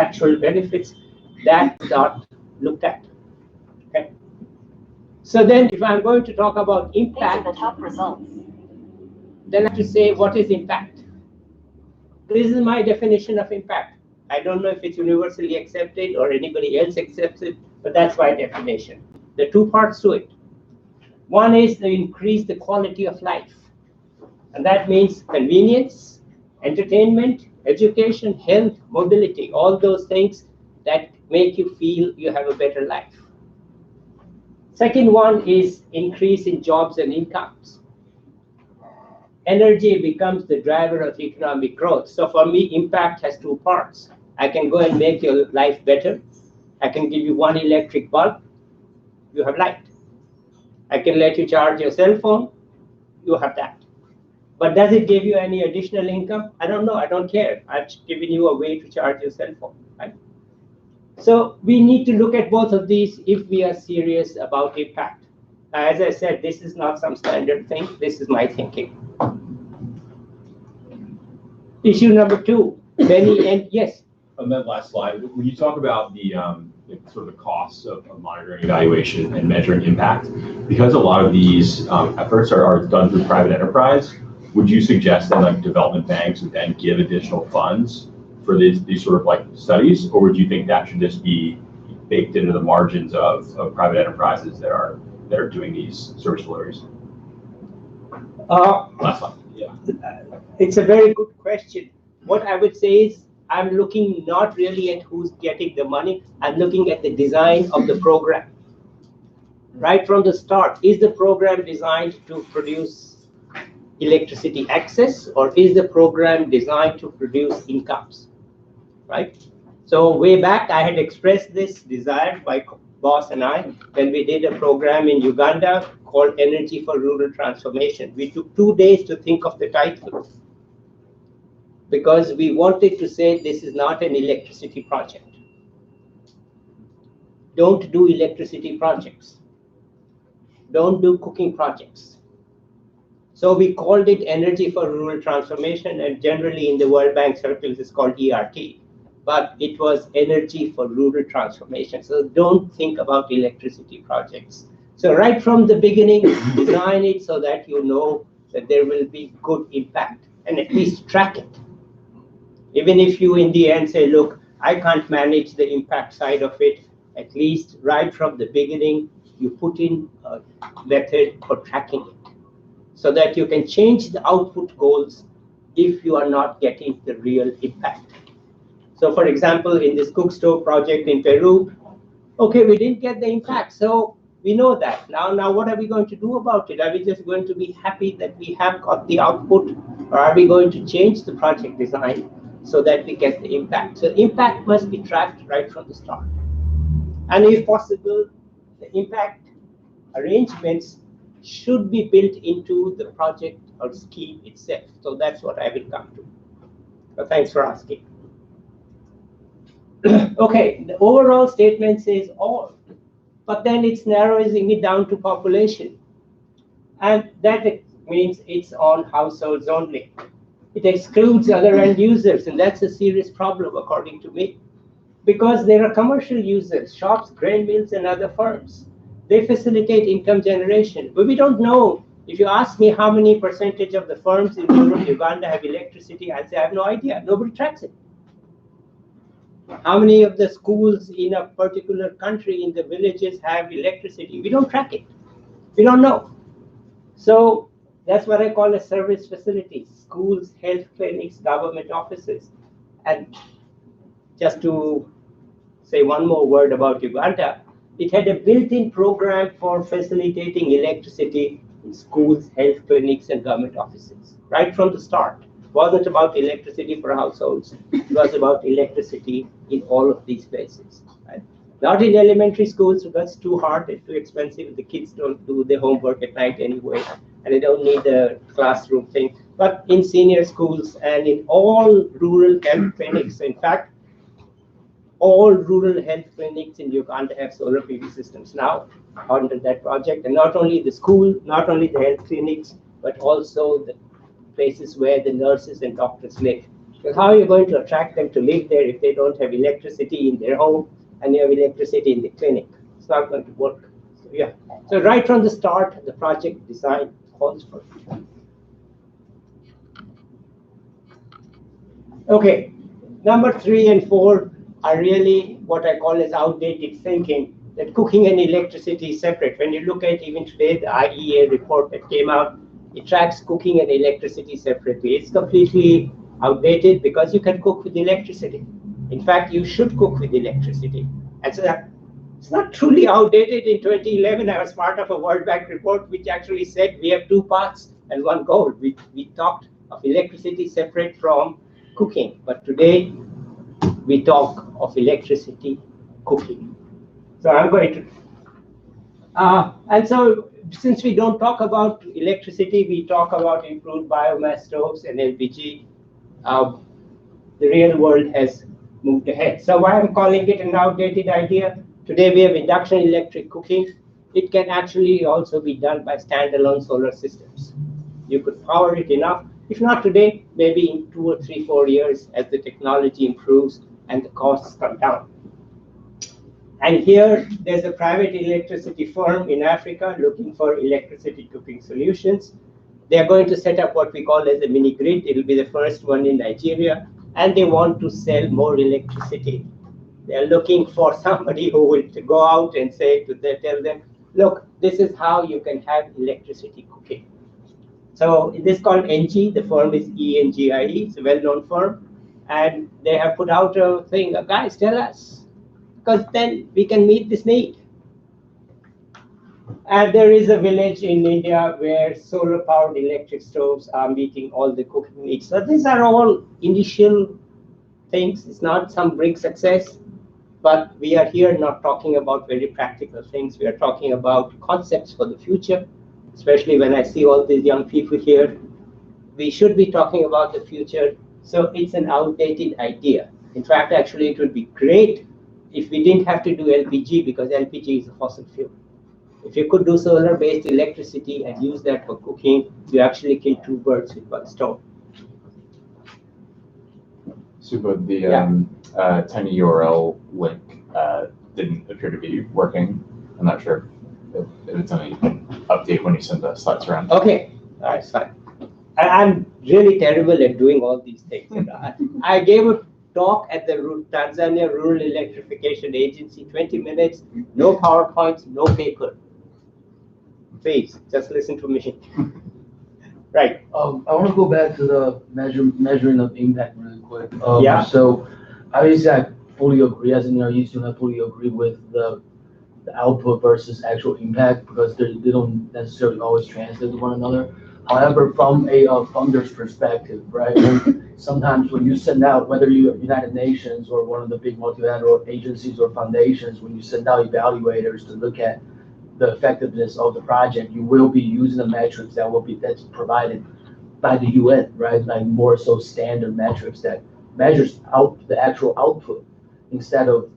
actual benefits, that's not looked at. Okay. So then, if I'm going to talk about impact, the top results. then I have to say, what is impact? This is my definition of impact. I don't know if it's universally accepted or anybody else accepts it, but that's my definition. There are two parts to it. One is to increase the quality of life. And that means convenience, entertainment, education, health, mobility, all those things that make you feel you have a better life. Second one is increase in jobs and incomes. Energy becomes the driver of economic growth. So for me, impact has two parts. I can go and make your life better. I can give you one electric bulb, you have light. I can let you charge your cell phone, you have that. But does it give you any additional income? I don't know, I don't care. I've given you a way to charge your cell phone, right? So we need to look at both of these if we are serious about impact. As I said, this is not some standard thing. This is my thinking. Issue number two, yes? On that last slide, when you talk about the sort of the costs of monitoring, evaluation, and measuring impact, because a lot of these efforts are done through private enterprise, would you suggest that like development banks would then give additional funds for these sort of like studies, or would you think that should just be baked into the margins of private enterprises that are doing these service deliveries? Last slide. Yeah. It's a very good question. What I would say is I'm looking not really at who's getting the money. I'm looking at the design of the program. Right from the start, is the program designed to produce electricity access, or is the program designed to produce incomes? Right? So way back, I had expressed this desire, my boss and I, when we did a program in Uganda called Energy for Rural Transformation. We took 2 days to think of the title, because we wanted to say this is not an electricity project. Don't do electricity projects. Don't do cooking projects. So we called it Energy for Rural Transformation, and generally in the World Bank circles it's called ERT. But it was Energy for Rural Transformation. So don't think about electricity projects. So right from the beginning, design it so that you know that there will be good impact, and at least track it. Even if you in the end say, look, I can't manage the impact side of it, at least right from the beginning, you put in a method for tracking it so that you can change the output goals if you are not getting the real impact. So for example, in this cook stove project in Peru, okay, we didn't get the impact, so we know that. Now what are we going to do about it? Are we just going to be happy that we have got the output, or are we going to change the project design so that we get the impact? So impact must be tracked right from the start. And if possible, the impact arrangements should be built into the project or scheme itself. So that's what I will come to. So thanks for asking. Okay, the overall statement says all, but then it's narrowing it down to population. And that means it's on households only. It excludes other end users, and that's a serious problem according to me. Because there are commercial users, shops, grain mills, and other firms. They facilitate income generation. But we don't know. If you ask me how many percentage of the firms in rural Uganda have electricity, I'd say I have no idea. Nobody tracks it. How many of the schools in a particular country in the villages have electricity? We don't track it. We don't know. So that's what I call a service facility: schools, health clinics, government offices. And just to say one more word about Uganda, it had a built-in program for facilitating electricity in schools, health clinics, and government offices, right from the start. It wasn't about electricity for households. It was about electricity in all of these places. Right? Not in elementary schools, because it's too hard and too expensive. The kids don't do their homework at night anyway, and they don't need the classroom thing. But in senior schools and in all rural health clinics, in fact, all rural health clinics in Uganda have solar PV systems now under that project. And not only the school, not only the health clinics, but also the places where the nurses and doctors live. Because how are you going to attract them to live there if they don't have electricity in their home and you have electricity in the clinic? It's not going to work. So, yeah. So right from the start, the project design calls for it. Okay, number 3 and 4 are really what I call as outdated thinking, that cooking and electricity is separate. When you look at even today, the IEA report that came out, it tracks cooking and electricity separately. It's completely outdated because you can cook with electricity. In fact, you should cook with electricity. And so that, it's not truly outdated. In 2011, I was part of a World Bank report which actually said we have 2 paths and 1 goal. We talked of electricity separate from cooking, but today we talk of electricity cooking. So I'm going to, and so since we don't talk about electricity, we talk about improved biomass stoves and LPG. The real world has moved ahead. So why I'm calling it an outdated idea? Today we have induction electric cooking. It can actually also be done by standalone solar systems. You could power it enough. If not today, maybe in 2 or 3, 4 years as the technology improves and the costs come down. And here, there's a private electricity firm in Africa looking for electricity cooking solutions. They're going to set up what we call as a mini grid. It'll be the first one in Nigeria, and they want to sell more electricity. They're looking for somebody who will go out and say to them, tell them, look, this is how you can have electricity cooking. So this is called NG. The firm is ENGIE. It's a well-known firm. And they have put out a thing, guys, tell us, because then we can meet this need. And there is a village in India where solar-powered electric stoves are meeting all the cooking needs. So these are all initial things. It's not some big success, but we are here not talking about very practical things. We are talking about concepts for the future, especially when I see all these young people here. We should be talking about the future. So it's an outdated idea. In fact, actually, it would be great if we didn't have to do LPG, because LPG is a fossil fuel. If you could do solar-based electricity and use that for cooking, you actually kill 2 birds with 1 stone. Subodh, the tiny URL link didn't appear to be working. I'm not sure if it's any update when you send the slides around. Okay, that's fine. I'm really terrible at doing all these things. I gave a talk at the Tanzania Rural Electrification Agency, 20 minutes, no PowerPoints, no paper. Please, just listen to me. Right. I want to go back to the measuring of impact really quick. Yeah. So obviously I fully agree, as an NRE student, I fully agree with the output versus actual impact, because they don't necessarily always translate to one another. However, from a funder's perspective, right, sometimes when you send out, whether you're United Nations or one of the big multilateral agencies or foundations, when you send out evaluators to look at the effectiveness of the project, you will be using the metrics that's provided by the UN, right? Like more so standard metrics that measures out the actual output, instead of,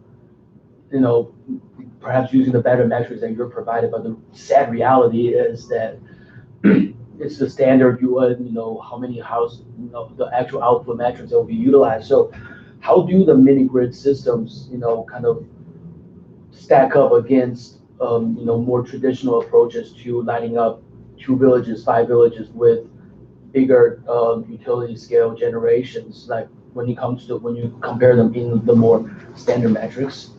perhaps using the better metrics that you're provided. But the sad reality is that it's the standard UN, how many the actual output metrics that will be utilized. So how do the mini grid systems, kind of stack up against, more traditional approaches to lighting up 2 villages, 5 villages with bigger utility scale generations, like when you compare them in the more standard metrics?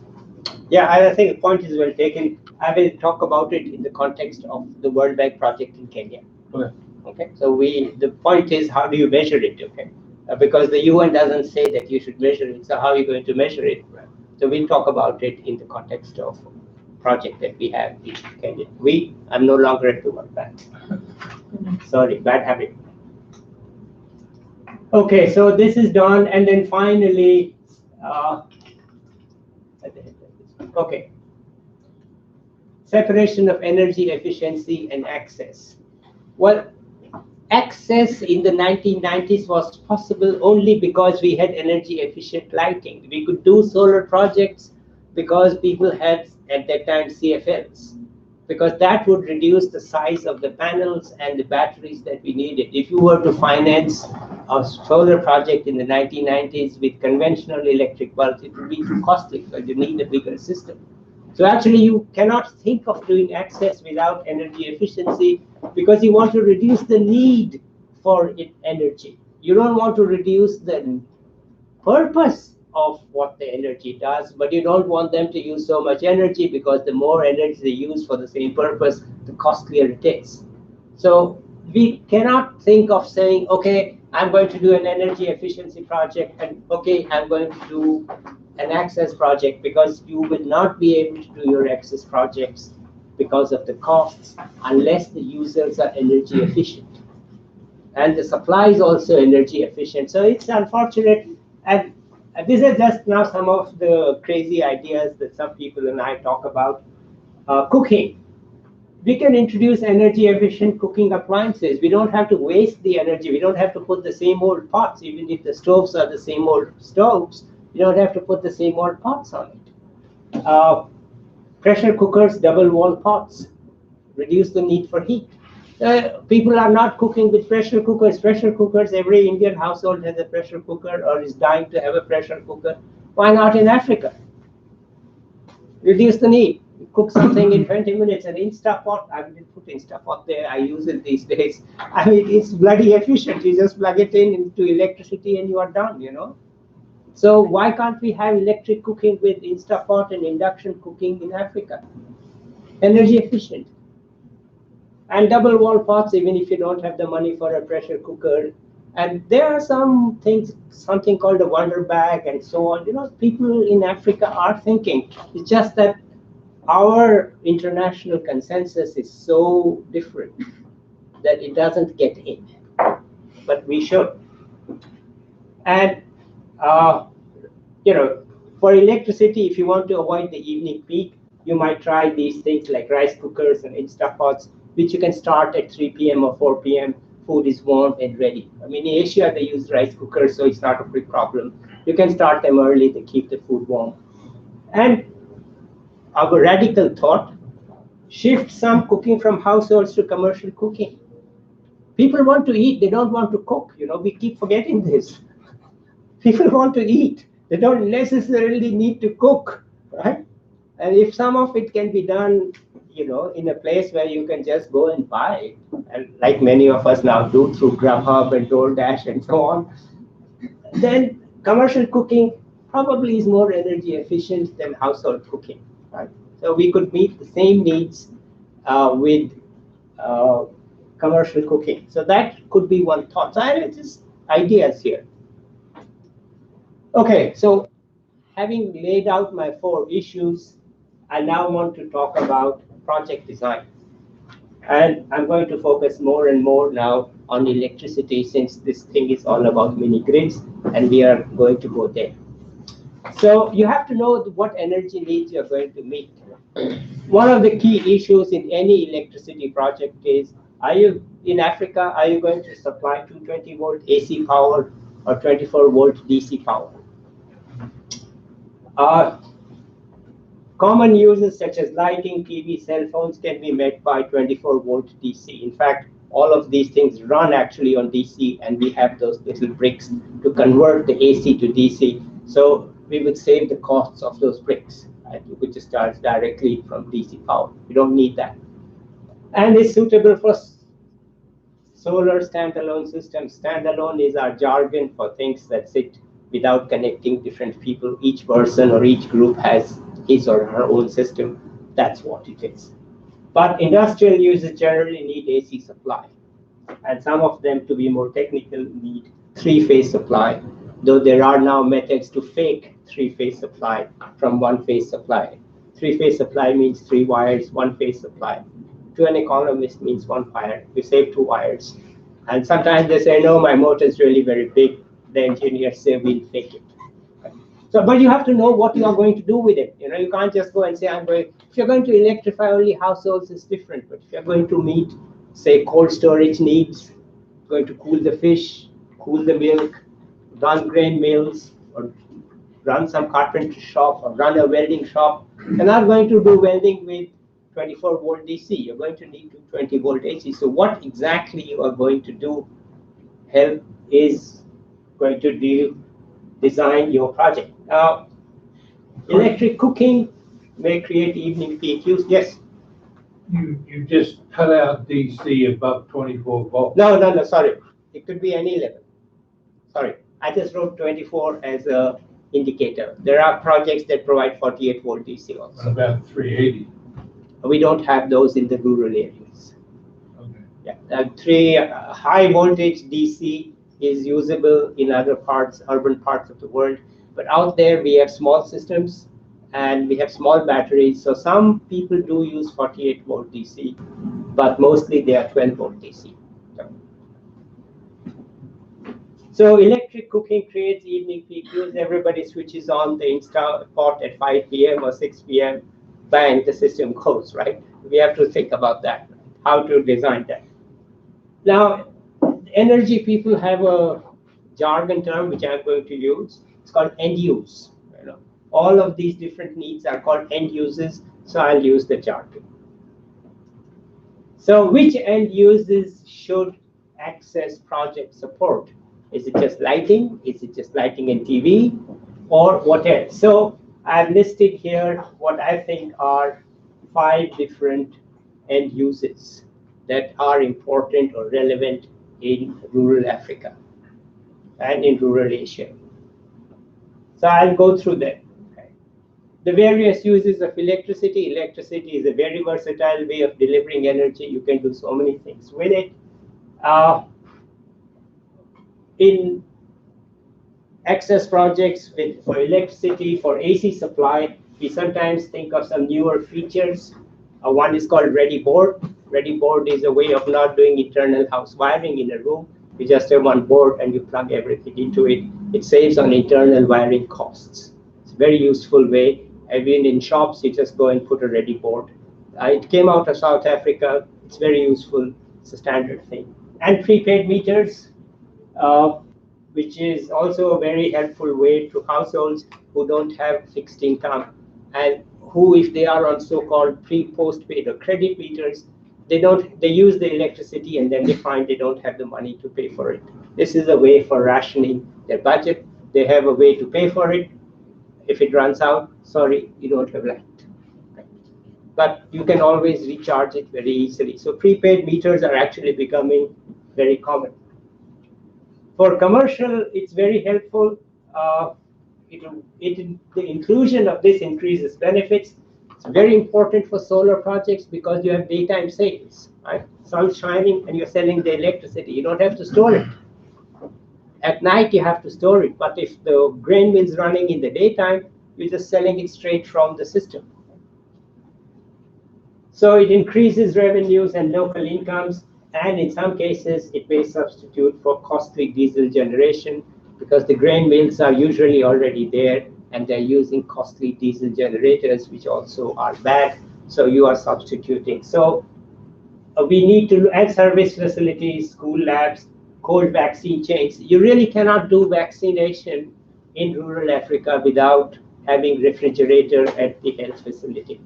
Yeah, I think the point is well taken. I will talk about it in the context of the World Bank project in Kenya. Okay. Okay. So the point is, how do you measure it? Okay. Because the UN doesn't say that you should measure it. So how are you going to measure it? Right. So we'll talk about it in the context of project that we have in Kenya. I'm no longer at the World Bank. Sorry, bad habit. Okay, so this is done, and then finally, okay, separation of energy efficiency and access. Well, access in the 1990s was possible only because we had energy efficient lighting. We could do solar projects because people had at that time CFLs. because that would reduce the size of the panels and the batteries that we needed. If you were to finance a solar project in the 1990s with conventional electric bulbs, it would be too costly because you need a bigger system. So actually, you cannot think of doing access without energy efficiency because you want to reduce the need for energy. You don't want to reduce the purpose of what the energy does, but you don't want them to use so much energy because the more energy they use for the same purpose, the costlier it is. So we cannot think of saying, okay, I'm going to do an energy efficiency project, and okay, I'm going to do an access project, because you will not be able to do your access projects because of the costs unless the users are energy efficient. And the supply is also energy efficient. So it's unfortunate. And these are just now some of the crazy ideas that some people and I talk about. Cooking. We can introduce energy efficient cooking appliances. We don't have to waste the energy. We don't have to put the same old pots. Even if the stoves are the same old stoves, you don't have to put the same old pots on it. Pressure cookers, double wall pots, reduce the need for heat. People are not cooking with pressure cookers. Pressure cookers, every Indian household has a pressure cooker or is dying to have a pressure cooker. Why not in Africa? Reduce the need. You cook something in 20 minutes. An Instapot, I didn't put Instapot there, I use it these days. I mean, it's bloody efficient. You just plug it in into electricity and you are done, you know. So why can't we have electric cooking with Instapot and induction cooking in Africa? Energy efficient. And double wall pots, even if you don't have the money for a pressure cooker. And there are some things, something called a wonder bag and so on. You know, people in Africa are thinking. It's just that our international consensus is so different that it doesn't get in. But we should. And, you know, for electricity, if you want to avoid the evening peak, you might try these things like rice cookers and Instapots, which you can start at 3 p.m. or 4 p.m. Food is warm and ready. I mean, in Asia, they use rice cookers, so it's not a big problem. You can start them early to keep the food warm. And our radical thought, shift some cooking from households to commercial cooking. People want to eat, they don't want to cook. You know, we keep forgetting this. People want to eat. They don't necessarily need to cook, right? And if some of it can be done, you know, in a place where you can just go and buy, and like many of us now do through Grubhub and DoorDash and so on, then commercial cooking probably is more energy efficient than household cooking, right? So we could meet the same needs with commercial cooking. So that could be one thought. So I have just ideas here. Okay, so having laid out my 4 issues, I now want to talk about project design. And I'm going to focus more and more now on electricity, since this thing is all about mini grids, and we are going to go there. So you have to know what energy needs you're going to meet. One of the key issues in any electricity project is, are you in Africa, are you going to supply 220 volt AC power or 24 volt DC power? Common uses such as lighting, TV, cell phones can be met by 24 volt DC. In fact, all of these things run actually on DC, and we have those little bricks to convert the AC to DC. So we would save the costs of those bricks. Right? You could just charge directly from DC power. You don't need that. And it's suitable for solar standalone systems. Standalone is our jargon for things that sit without connecting different people. Each person or each group has his or her own system. That's what it is. But industrial users generally need AC supply. And some of them, to be more technical, need 3-phase supply, though there are now methods to fake 3-phase supply from 1-phase supply. 3-phase supply means 3 wires, 1-phase supply. To an economist means 1 wire. You save 2 wires. And sometimes they say, no, my motor is really very big. The engineers say, we'll fake it. So, but you have to know what you are going to do with it. You know, you can't just go and say, if you're going to electrify only households, it's different. But if you're going to meet, say, cold storage needs, going to cool the fish, cool the milk, run grain mills, or run some carpentry shop, or run a welding shop, you're not going to do welding with 24 volt DC. You're going to need 220 volt AC. So what exactly you are going to do is going to design your project. Now, electric cooking may create evening peak use. Yes? You just cut out DC above 24 volts. No, sorry. It could be any level. Sorry, I just wrote 24 as a indicator. There are projects that provide 48 volt DC What also. about 380? We don't have those in the rural areas. Okay. Yeah, high voltage DC is usable in other parts, urban parts of the world. But out there, we have small systems and we have small batteries. So some people do use 48 volt DC, but mostly they are 12 volt DC. So electric cooking creates evening peak use. Everybody switches on the pot at 5 p.m. or 6 p.m. Bang, the system goes, right? We have to think about that, how to design that. Now, energy people have a jargon term which I'm going to use. It's called end use. All of these different needs are called end uses, so I'll use the jargon. So which end uses should access project support? Is it just lighting? Is it just lighting and TV? Or what else? So I've listed here what I think are 5 different end uses that are important or relevant in rural Africa and in rural Asia. So I'll go through them. Okay. The various uses of electricity. Electricity is a very versatile way of delivering energy. You can do so many things with it. In access projects for electricity, for AC supply, we sometimes think of some newer features. One is called ready board. Ready board is a way of not doing internal house wiring in a room. You just have one board and you plug everything into it. It saves on internal wiring costs. It's a very useful way. I've been in shops, you just go and put a ready board. It came out of South Africa. It's very useful. It's a standard thing. And prepaid meters, which is also a very helpful way to households who don't have fixed income and who, if they are on so-called pre-postpaid or credit meters, they use the electricity and then they find they don't have the money to pay for it. This is a way for rationing their budget. They have a way to pay for it. If it runs out, sorry, you don't have light. But you can always recharge it very easily. So prepaid meters are actually becoming very common. For commercial, it's very helpful. The inclusion of this increases benefits. It's very important for solar projects because you have daytime sales, right? Sun's shining and you're selling the electricity. You don't have to store it. At night, you have to store it. But if the grain mill is running in the daytime, you're just selling it straight from the system. So it increases revenues and local incomes. And in some cases, it may substitute for costly diesel generation because the grain mills are usually already there and they're using costly diesel generators, which also are bad. So you are substituting. So we need to add service facilities, school labs, cold vaccine chains. You really cannot do vaccination in rural Africa without having refrigerator at the health facility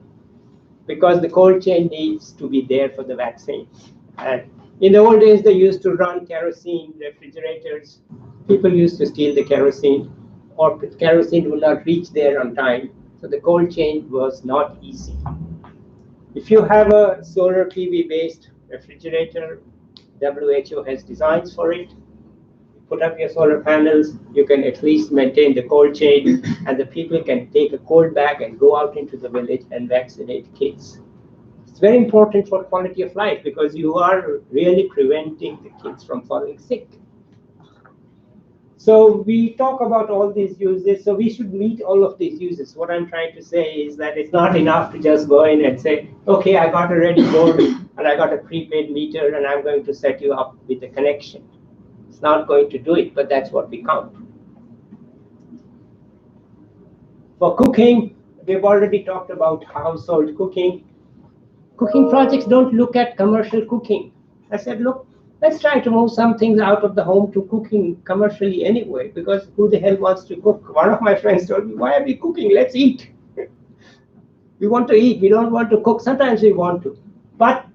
because the cold chain needs to be there for the vaccine. And in the old days, they used to run kerosene refrigerators. People used to steal the kerosene, or kerosene would not reach there on time. So the cold chain was not easy. If you have a solar PV-based refrigerator, WHO has designs for it. You put up your solar panels, you can at least maintain the cold chain, and the people can take a cold bag and go out into the village and vaccinate kids. It's very important for quality of life because you are really preventing the kids from falling sick. So we talk about all these uses, so we should meet all of these uses. What I'm trying to say is that it's not enough to just go in and say, okay, I got a ready board and I got a prepaid meter and I'm going to set you up with a connection. It's not going to do it, but that's what we count. For cooking, we've already talked about household cooking. Cooking projects don't look at commercial cooking. I said, look, let's try to move some things out of the home to cooking commercially anyway, because who the hell wants to cook? One of my friends told me, why are we cooking? Let's eat. We want to eat. We don't want to cook. Sometimes we want to, but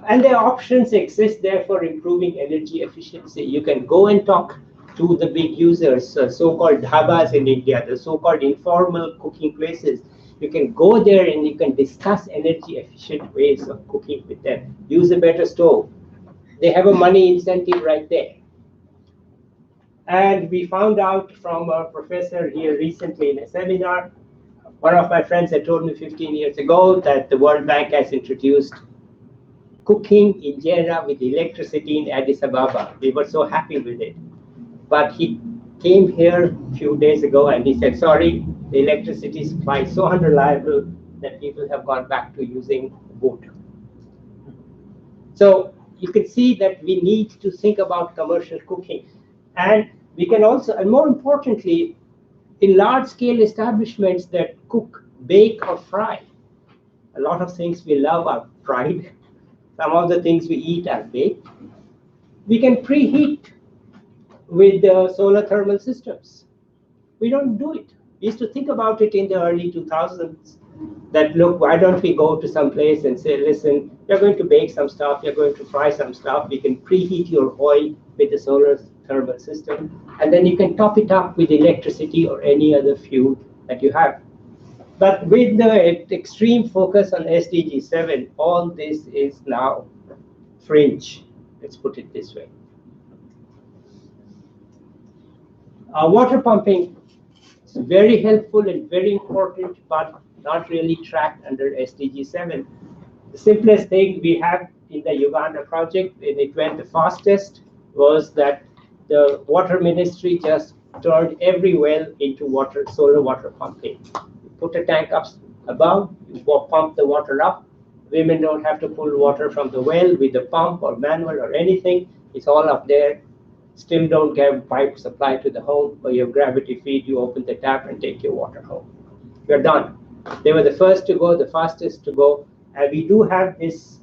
and the options exist there for improving energy efficiency. You can go and talk to the big users, so-called dhabas in India, the so-called informal cooking places. You can go there and you can discuss energy efficient ways of cooking with them. Use a better stove. They have a money incentive right there. And we found out from a professor here recently in a seminar, one of my friends had told me 15 years ago that the World Bank has introduced cooking injera with electricity in Addis Ababa. We were so happy with it. But he came here a few days ago and he said, sorry, the electricity supply is so unreliable that people have gone back to using wood. So you can see that we need to think about commercial cooking. And we can also, and more importantly, in large-scale establishments that cook, bake, or fry, a lot of things we love are fried. Some of the things we eat are baked. We can preheat with solar thermal systems. We don't do it. We used to think about it in the early 2000s that, look, why don't we go to some place and say, listen, you're going to bake some stuff, you're going to fry some stuff, we can preheat your oil with the solar thermal system, and then you can top it up with electricity or any other fuel that you have. But with the extreme focus on SDG 7, all this is now fringe. Let's put it this way. Water pumping is very helpful and very important, but not really tracked under SDG 7. The simplest thing we have in the Uganda project, and it went the fastest, was that the water ministry just turned every well into solar water pumping. You put a tank up above, you pump the water up. Women don't have to pull water from the well with a pump or manual or anything. It's all up there. Still don't get pipe supply to the home, or your gravity feed, you open the tap and take your water home. We're done. They were the first to go, the fastest to go, and we do have this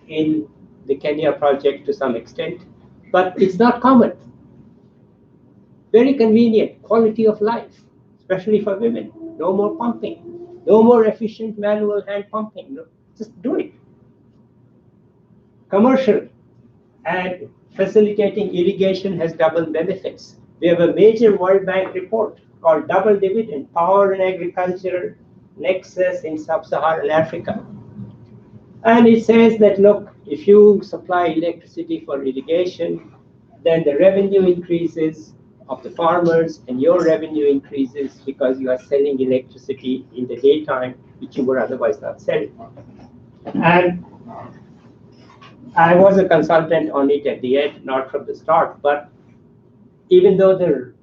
in the Kenya project to some extent, but it's not common. Very convenient, quality of life, especially for women. No more pumping, no more efficient manual hand pumping. No, just do it. Commercial and facilitating irrigation has double benefits. We have a major World Bank report called Double Dividend, Power and Agriculture Nexus in Sub-Saharan Africa. And it says that, look, if you supply electricity for irrigation, then the revenue increases of the farmers and your revenue increases because you are selling electricity in the daytime, which you were otherwise not selling. And I was a consultant on it at the end, not from the start, but even though the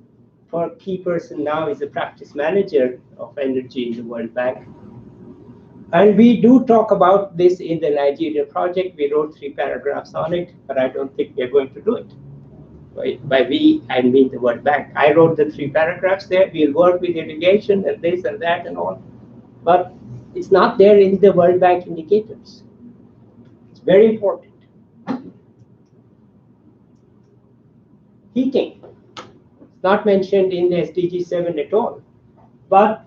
key person now is a practice manager of energy in the World Bank, and we do talk about this in the Nigeria project. We wrote 3 paragraphs on it, but I don't think we're going to do it. By we, I mean the World Bank. I wrote the 3 paragraphs there. We'll work with irrigation and this and that and all, but it's not there in the World Bank indicators. It's very important. Heating, not mentioned in the SDG 7 at all, but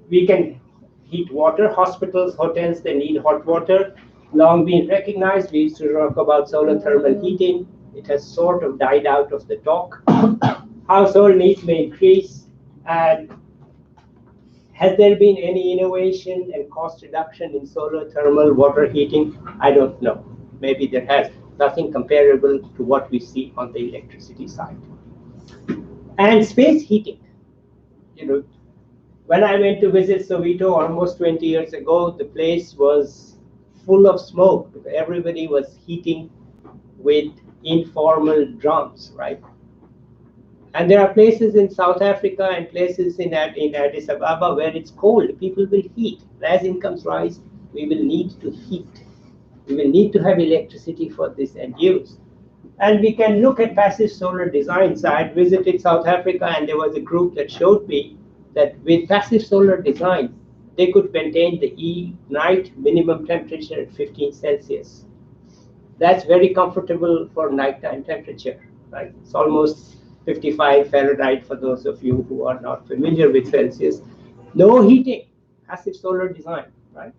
we can heat water. Hospitals, hotels, they need hot water. Long been recognized. We used to talk about solar thermal heating. It has sort of died out of the talk. Household needs may increase. And has there been any innovation and cost reduction in solar thermal water heating? I don't know. Maybe there has. Nothing comparable to what we see on the electricity side. And space heating. You know, when I went to visit Soweto almost 20 years ago, the place was full of smoke because everybody was heating with informal drums, right? And there are places in South Africa and places in Addis Ababa where it's cold. People will heat. As incomes rise, we will need to heat. We will need to have electricity for this end use. And we can look at passive solar designs. I had visited South Africa and there was a group that showed me that with passive solar design, they could maintain the night minimum temperature at 15 Celsius. That's very comfortable for nighttime temperature, right? It's almost 55 Fahrenheit for those of you who are not familiar with Celsius. No heating, passive solar design, right?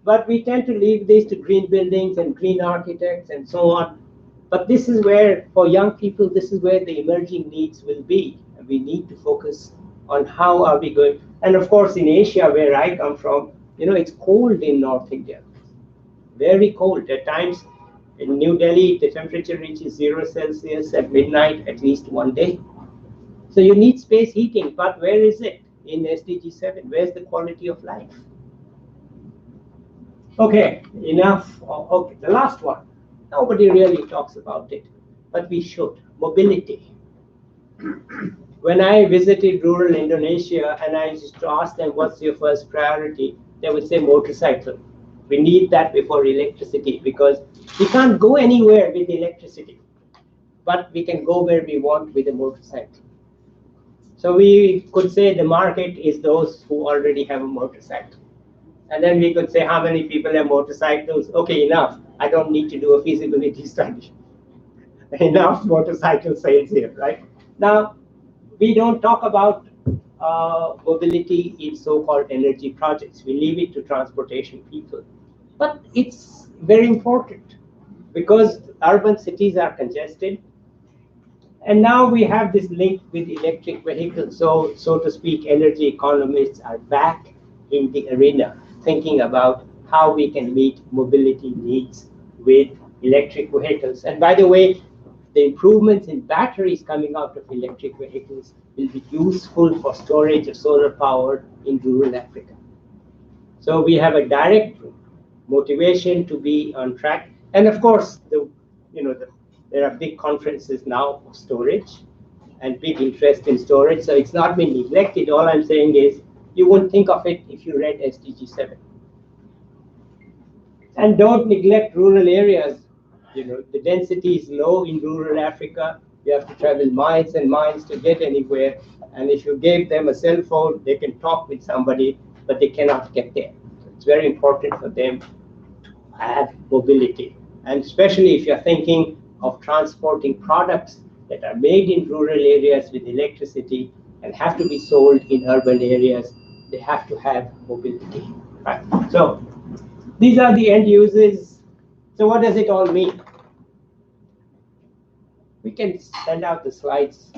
But we tend to leave this to green buildings and green architects and so on. But this is where, for young people, this is where the emerging needs will be. And we need to focus on how are we going. And of course, in Asia, where I come from, it's cold in North India, very cold. At times, in New Delhi, the temperature reaches 0 Celsius at midnight at least one day. So you need space heating, but where is it in SDG 7? Where's the quality of life? Okay, enough. Okay, the last one. Nobody really talks about it, but we should. Mobility. When I visited rural Indonesia and I used to ask them, what's your first priority? They would say motorcycle. We need that before electricity because we can't go anywhere with electricity, but we can go where we want with a motorcycle. So we could say the market is those who already have a motorcycle. And then we could say how many people have motorcycles. Okay, enough. I don't need to do a feasibility study. Enough motorcycle sales here, right? Now, we don't talk about mobility in so-called energy projects. We leave it to transportation people. But it's very important because urban cities are congested. And now we have this link with electric vehicles. So to speak, energy economists are back in the arena, thinking about how we can meet mobility needs with electric vehicles. And by the way, the improvements in batteries coming out of electric vehicles will be useful for storage of solar power in rural Africa. So we have a direct motivation to be on track. And of course, there are big conferences now of storage and big interest in storage. So it's not been neglected. All I'm saying is you wouldn't think of it if you read SDG 7. And don't neglect rural areas. The density is low in rural Africa. You have to travel miles and miles to get anywhere. And if you gave them a cell phone, they can talk with somebody, but they cannot get there. So it's very important for them to have mobility. And especially if you're thinking of transporting products that are made in rural areas with electricity and have to be sold in urban areas, they have to have mobility. Right. So these are the end users. So what does it all mean? We can send out the slides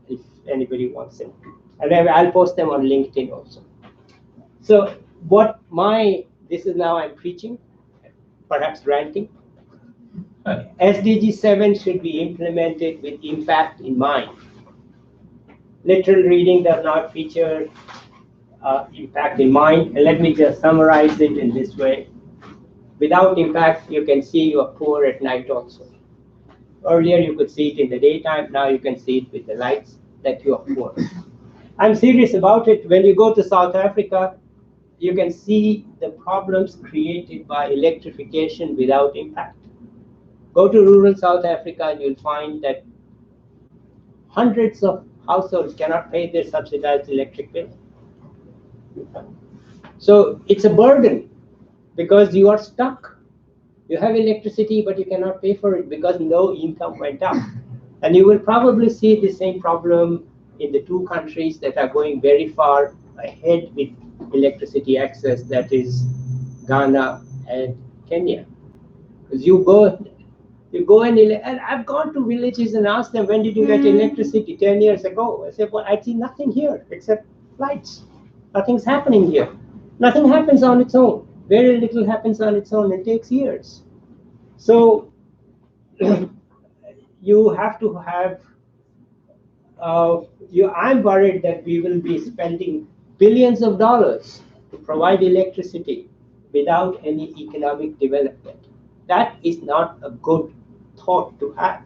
if anybody wants it. And I'll post them on LinkedIn also. So this is now I'm preaching, perhaps ranting. SDG 7 should be implemented with impact in mind. Literal reading does not feature impact in mind. And let me just summarize it in this way. Without impact, you can see you are poor at night also. Earlier, you could see it in the daytime. Now you can see it with the lights that you are poor. I'm serious about it. When you go to South Africa, you can see the problems created by electrification without impact. Go to rural South Africa and you'll find that hundreds of households cannot pay their subsidized electric bill. So it's a burden because you are stuck. You have electricity, but you cannot pay for it because no income went up. And you will probably see the same problem in the two countries that are going very far ahead with electricity access, that is Ghana and Kenya. Because you go and I've gone to villages and asked them, when did you get electricity? 10 years ago. I said, well, I see nothing here except lights. Nothing's happening here. Nothing happens on its own. Very little happens on its own. It takes years. So you have to have, I'm worried that we will be spending billions of dollars to provide electricity without any economic development. That is not a good thought to have.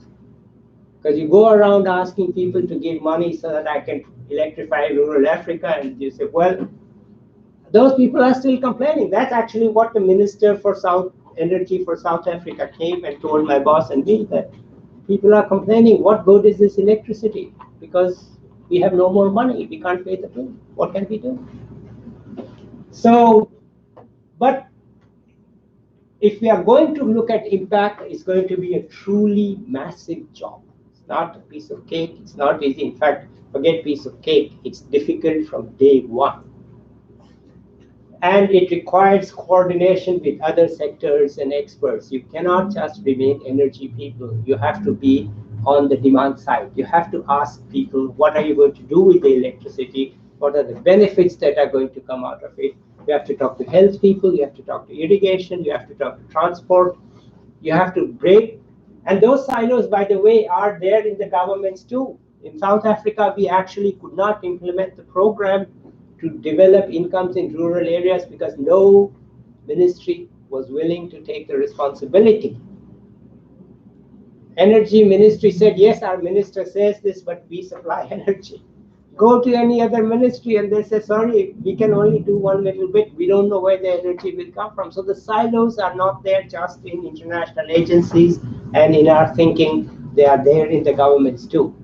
Because you go around asking people to give money so that I can electrify rural Africa, and you say, well, those people are still complaining. That's actually what the Minister for Energy for South Africa came and told my boss and me, that people are complaining, what good is this electricity? Because we have no more money, we can't pay the bill. What can we do? So, but if we are going to look at impact, it's going to be a truly massive job. It's not a piece of cake, it's not easy. In fact, forget piece of cake, it's difficult from day one. And it requires coordination with other sectors and experts. You cannot just remain energy people. You have to be on the demand side. You have to ask people, what are you going to do with the electricity? What are the benefits that are going to come out of it? You have to talk to health people. You have to talk to irrigation. You have to talk to transport. You have to break. And those silos, by the way, are there in the governments too. In South Africa, we actually could not implement the program to develop incomes in rural areas because no ministry was willing to take the responsibility. Energy ministry said, yes, our minister says this, but we supply energy. Go to any other ministry and they say, sorry, we can only do one little bit. We don't know where the energy will come from. So the silos are not there just in international agencies and in our thinking, they are there in the governments too.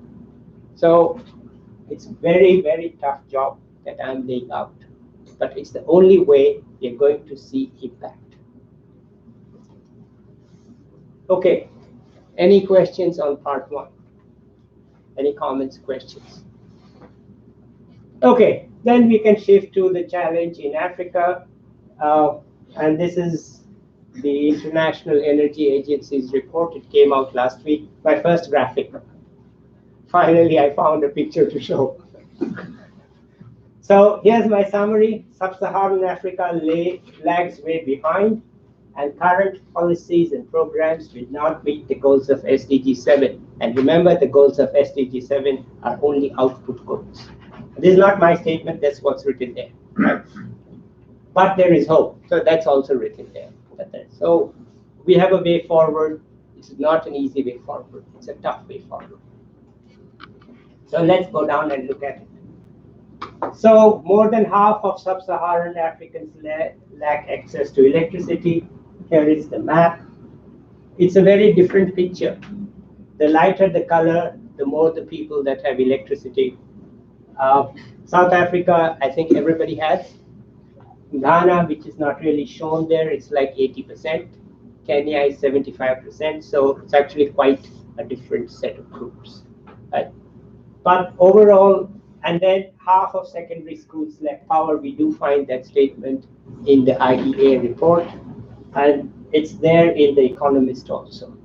So it's very, very tough job that I'm laying out. But it's the only way you're going to see impact. Okay, any questions on part one? Any comments, questions? Okay, then we can shift to the challenge in Africa. And this is the International Energy Agency's report. It came out last week, my first graphic. Finally, I found a picture to show. So here's my summary. Sub-Saharan Africa lags way behind, and current policies and programs will not meet the goals of SDG 7. And remember, the goals of SDG 7 are only output goals. This is not my statement, that's what's written there. Right? But there is hope. So that's also written there. So we have a way forward. It's not an easy way forward. It's a tough way forward. So let's go down and look at it. So more than half of sub-Saharan Africans lack access to electricity. Here is the map. It's a very different picture. The lighter the color, the more the people that have electricity. South Africa, I think everybody has. Ghana, which is not really shown there, it's like 80%. Kenya is 75%. So it's actually quite a different set of groups. Right? But overall, and then half of secondary schools lack power. We do find that statement in the IEA report, and it's there in The Economist also.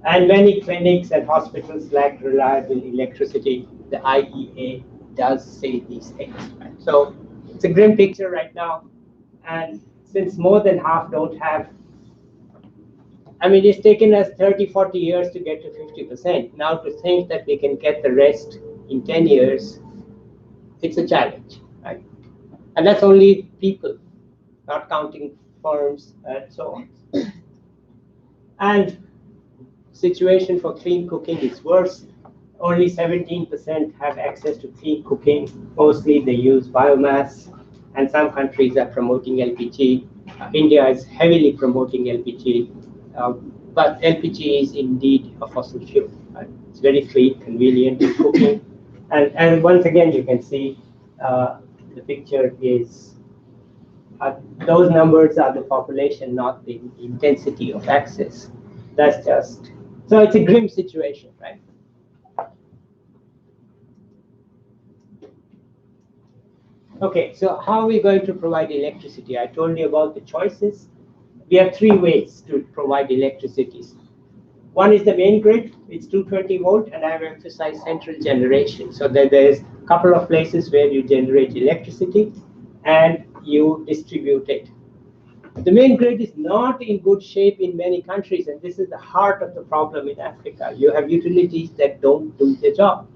And many clinics and hospitals lack reliable electricity. The IEA does say these things. Right? So it's a grim picture right now. And since more than half don't have, I mean, it's taken us 30, 40 years to get to 50%. Now to think that we can get the rest in 10 years, it's a challenge, right? And that's only people, not counting firms and so on. And situation for clean cooking is worse. Only 17% have access to clean cooking. Mostly they use biomass, and some countries are promoting LPG. India is heavily promoting LPG, but LPG is indeed a fossil fuel. Right? It's very clean, convenient in cooking. And once again, you can see the picture is, those numbers are the population, not the intensity of access. That's just, so it's a grim situation, right? Okay, so how are we going to provide electricity? I told you about the choices. We have three ways to provide electricity. One is the main grid, it's 220 volt, and I've emphasized central generation. So that there's a couple of places where you generate electricity and you distribute it. The main grid is not in good shape in many countries, and this is the heart of the problem in Africa. You have utilities that don't do the job.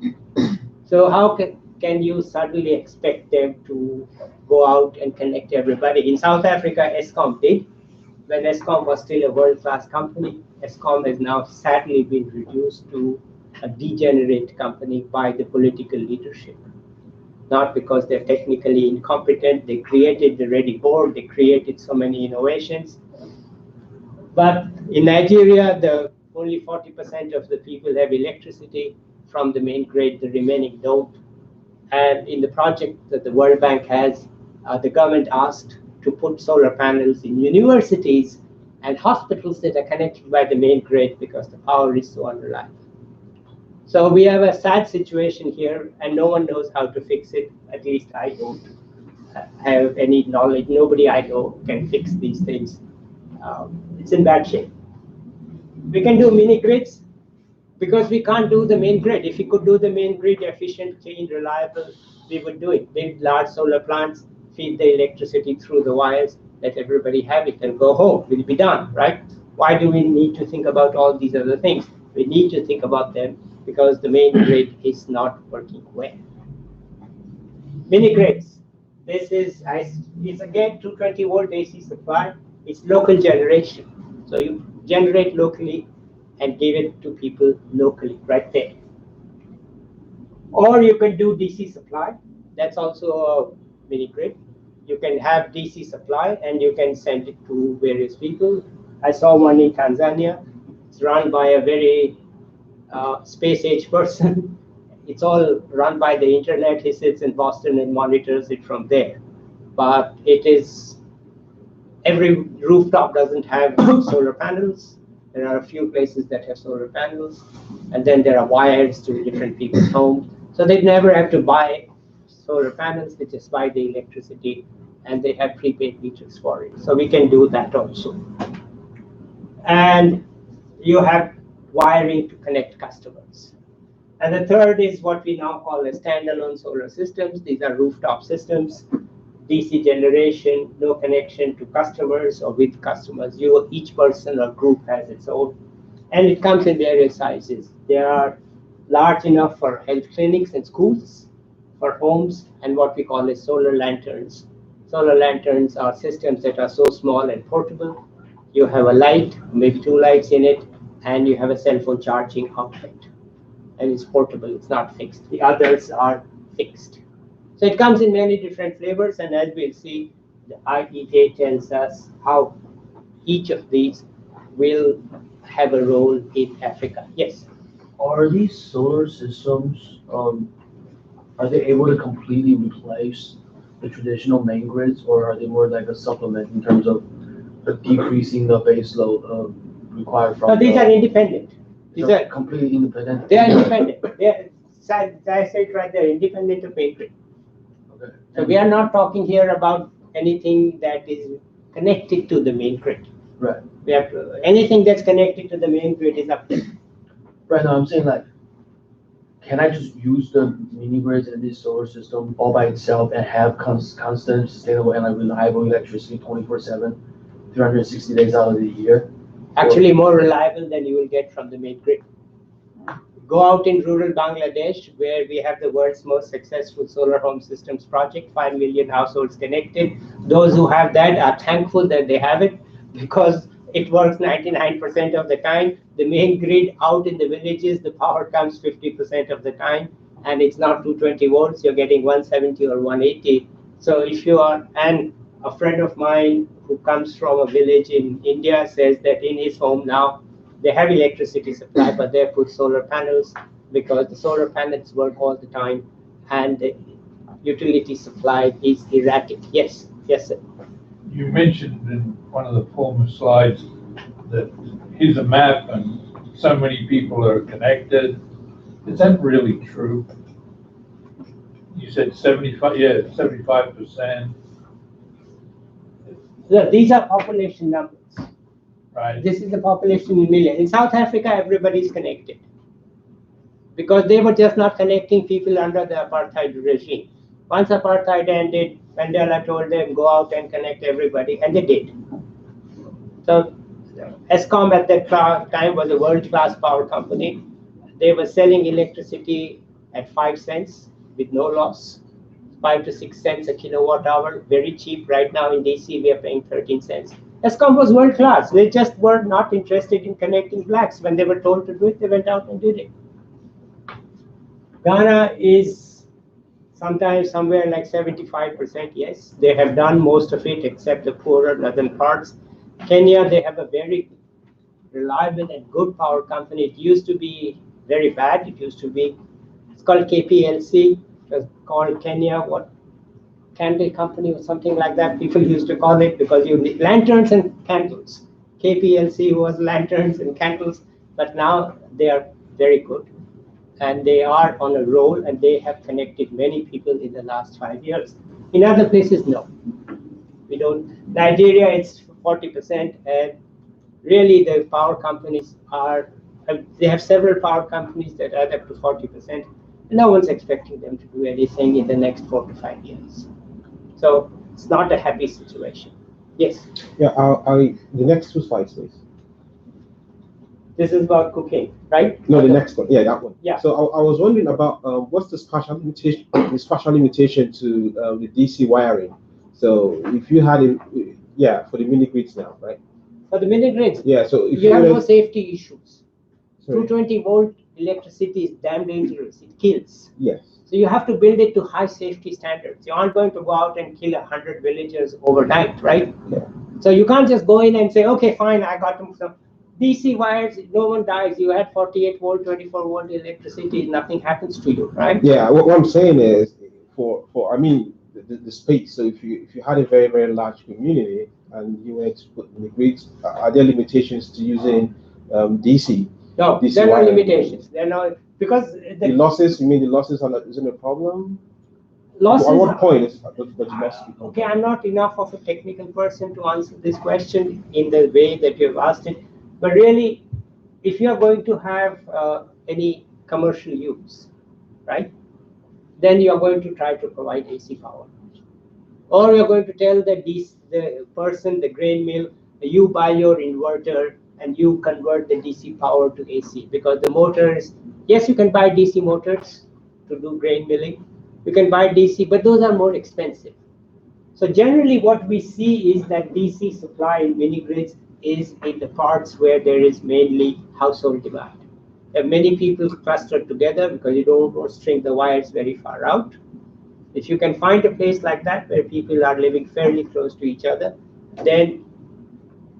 So how can you suddenly expect them to go out and connect everybody? In South Africa, Eskom did. When Eskom was still a world-class company, Eskom has now sadly been reduced to a degenerate company by the political leadership. Not because they're technically incompetent, they created the ready board, they created so many innovations. But in Nigeria, only 40% of the people have electricity from the main grid, the remaining don't. And in the project that the World Bank has, the government asked to put solar panels in universities and hospitals that are connected by the main grid because the power is so unreliable. So we have a sad situation here, and no one knows how to fix it, at least I don't. have any knowledge. Nobody I know can fix these things. It's in bad shape. We can do mini grids because we can't do the main grid. If we could do the main grid efficient, clean, reliable, we would do it. Build large solar plants, feed the electricity through the wires, let everybody have it and go home. We'll be done, right? Why do we need to think about all these other things? We need to think about them because the main grid is not working well. Mini grids. This is it's again 220 volt AC supply. It's local generation. So you generate locally and give it to people locally, right there. Or you can do DC supply. That's also a mini grid. You can have DC supply and you can send it to various people. I saw one in Tanzania. It's run by a very space age person. It's all run by the internet. He sits in Boston and monitors it from there. But it is, every rooftop doesn't have solar panels. There are a few places that have solar panels. And then there are wires to different people's homes. So they never have to buy solar panels. They just buy the electricity and they have prepaid meters for it. So we can do that also. And you have wiring to connect customers. And the third is what we now call as standalone solar systems. These are rooftop systems, DC generation, no connection to customers or with customers. Each person or group has its own. And it comes in various sizes. They are large enough for health clinics and schools, for homes, and what we call as solar lanterns. Solar lanterns are systems that are so small and portable. You have a light, maybe 2 lights in it, and you have a cell phone charging outlet. And it's portable, it's not fixed. The others are fixed. So it comes in many different flavors, and as we'll see, the IEA tells us how each of these will have a role in Africa. Yes? Are these solar systems, are they able to completely replace the traditional main grids, or are they more like a supplement in terms of decreasing the base load required from? No, these are independent. These are completely independent. They are independent. As I said right there, independent of main grid. Okay. So we are not talking here about anything that is connected to the main grid. Right. We have to, anything that's connected to the main grid is up there. Right now, I'm saying like, can I just use the mini grids in this solar system all by itself and have constant, sustainable, and like reliable electricity 24/7, 360 days out of the year? Actually, more reliable than you will get from the main grid. Go out in rural Bangladesh, where we have the world's most successful solar home systems project, 5 million households connected. Those who have that are thankful that they have it because it works 99% of the time. The main grid out in the villages, the power comes 50% of the time, and it's not 220 volts, you're getting 170 or 180. So if you are, and a friend of mine who comes from a village in India says that in his home now, they have electricity supply, but they put solar panels because the solar panels work all the time and the utility supply is erratic. Yes, yes, sir. You mentioned in one of the former slides that here's a map and so many people are connected. Is that really true? You said 75%. These are population numbers. Right. This is the population in million. In South Africa, everybody's connected because they were just not connecting people under the apartheid regime. Once apartheid ended, Mandela told them, go out and connect everybody, and they did. So Eskom at that time was a world-class power company. They were selling electricity at 5 cents with no loss, 5 to 6 cents a kilowatt hour, very cheap. Right now in DC, we are paying 13 cents. Eskom was world-class. They just were not interested in connecting blacks. When they were told to do it, they went out and did it. Ghana is sometimes somewhere like 75%, yes. They have done most of it except the poorer northern parts. Kenya, they have a very reliable and good power company. It used to be very bad. It used to be, it's called KPLC. It was called Kenya, what? Candle company or something like that. People used to call it because you need lanterns and candles. KPLC was lanterns and candles, but now they are very good. And they are on a roll, and they have connected many people in the last 5 years. In other places, no. We don't. Nigeria, it's 40%, and really the power companies they have several power companies that add up to 40%. No one's expecting them to do anything in the next 4 to 5 years. So it's not a happy situation. Yes? Yeah, the next 2 slides, please. This is about cooking, right? No, the next one. Yeah, that one. Yeah. So I was wondering about what's the spatial limitation to the DC wiring. So if you had it, yeah, for the mini grids now, right? For the mini grids, yeah. So if you have no safety issues. 220-volt electricity is damn dangerous. It kills. Yes. So you have to build it to high safety standards. You aren't going to go out and kill 100 villagers overnight, right? Yeah. So you can't just go in and say, okay, fine, I got them some DC wires, no one dies. You had 48-volt, 24-volt electricity, nothing happens to you, right? Yeah, what I'm saying is, I mean, the space. So if you had a very, very large community and you were to put in the grids, are there limitations to using DC? No, DC there are no wiring? limitations. There are no, because the losses, you mean the losses isn't a problem? Losses. At what point does the loss become? Okay, I'm not enough of a technical person to answer this question in the way that you've asked it. But really, if you are going to have any commercial use, right, then you are going to try to provide AC power. Or you're going to tell the person, the grain mill, you buy your inverter and you convert the DC power to AC. Because the motors, yes, you can buy DC motors to do grain milling. You can buy DC, but those are more expensive. So generally what we see is that DC supply in mini grids is in the parts where there is mainly household demand. There are many people clustered together because you don't want to string the wires very far out. If you can find a place like that where people are living fairly close to each other, then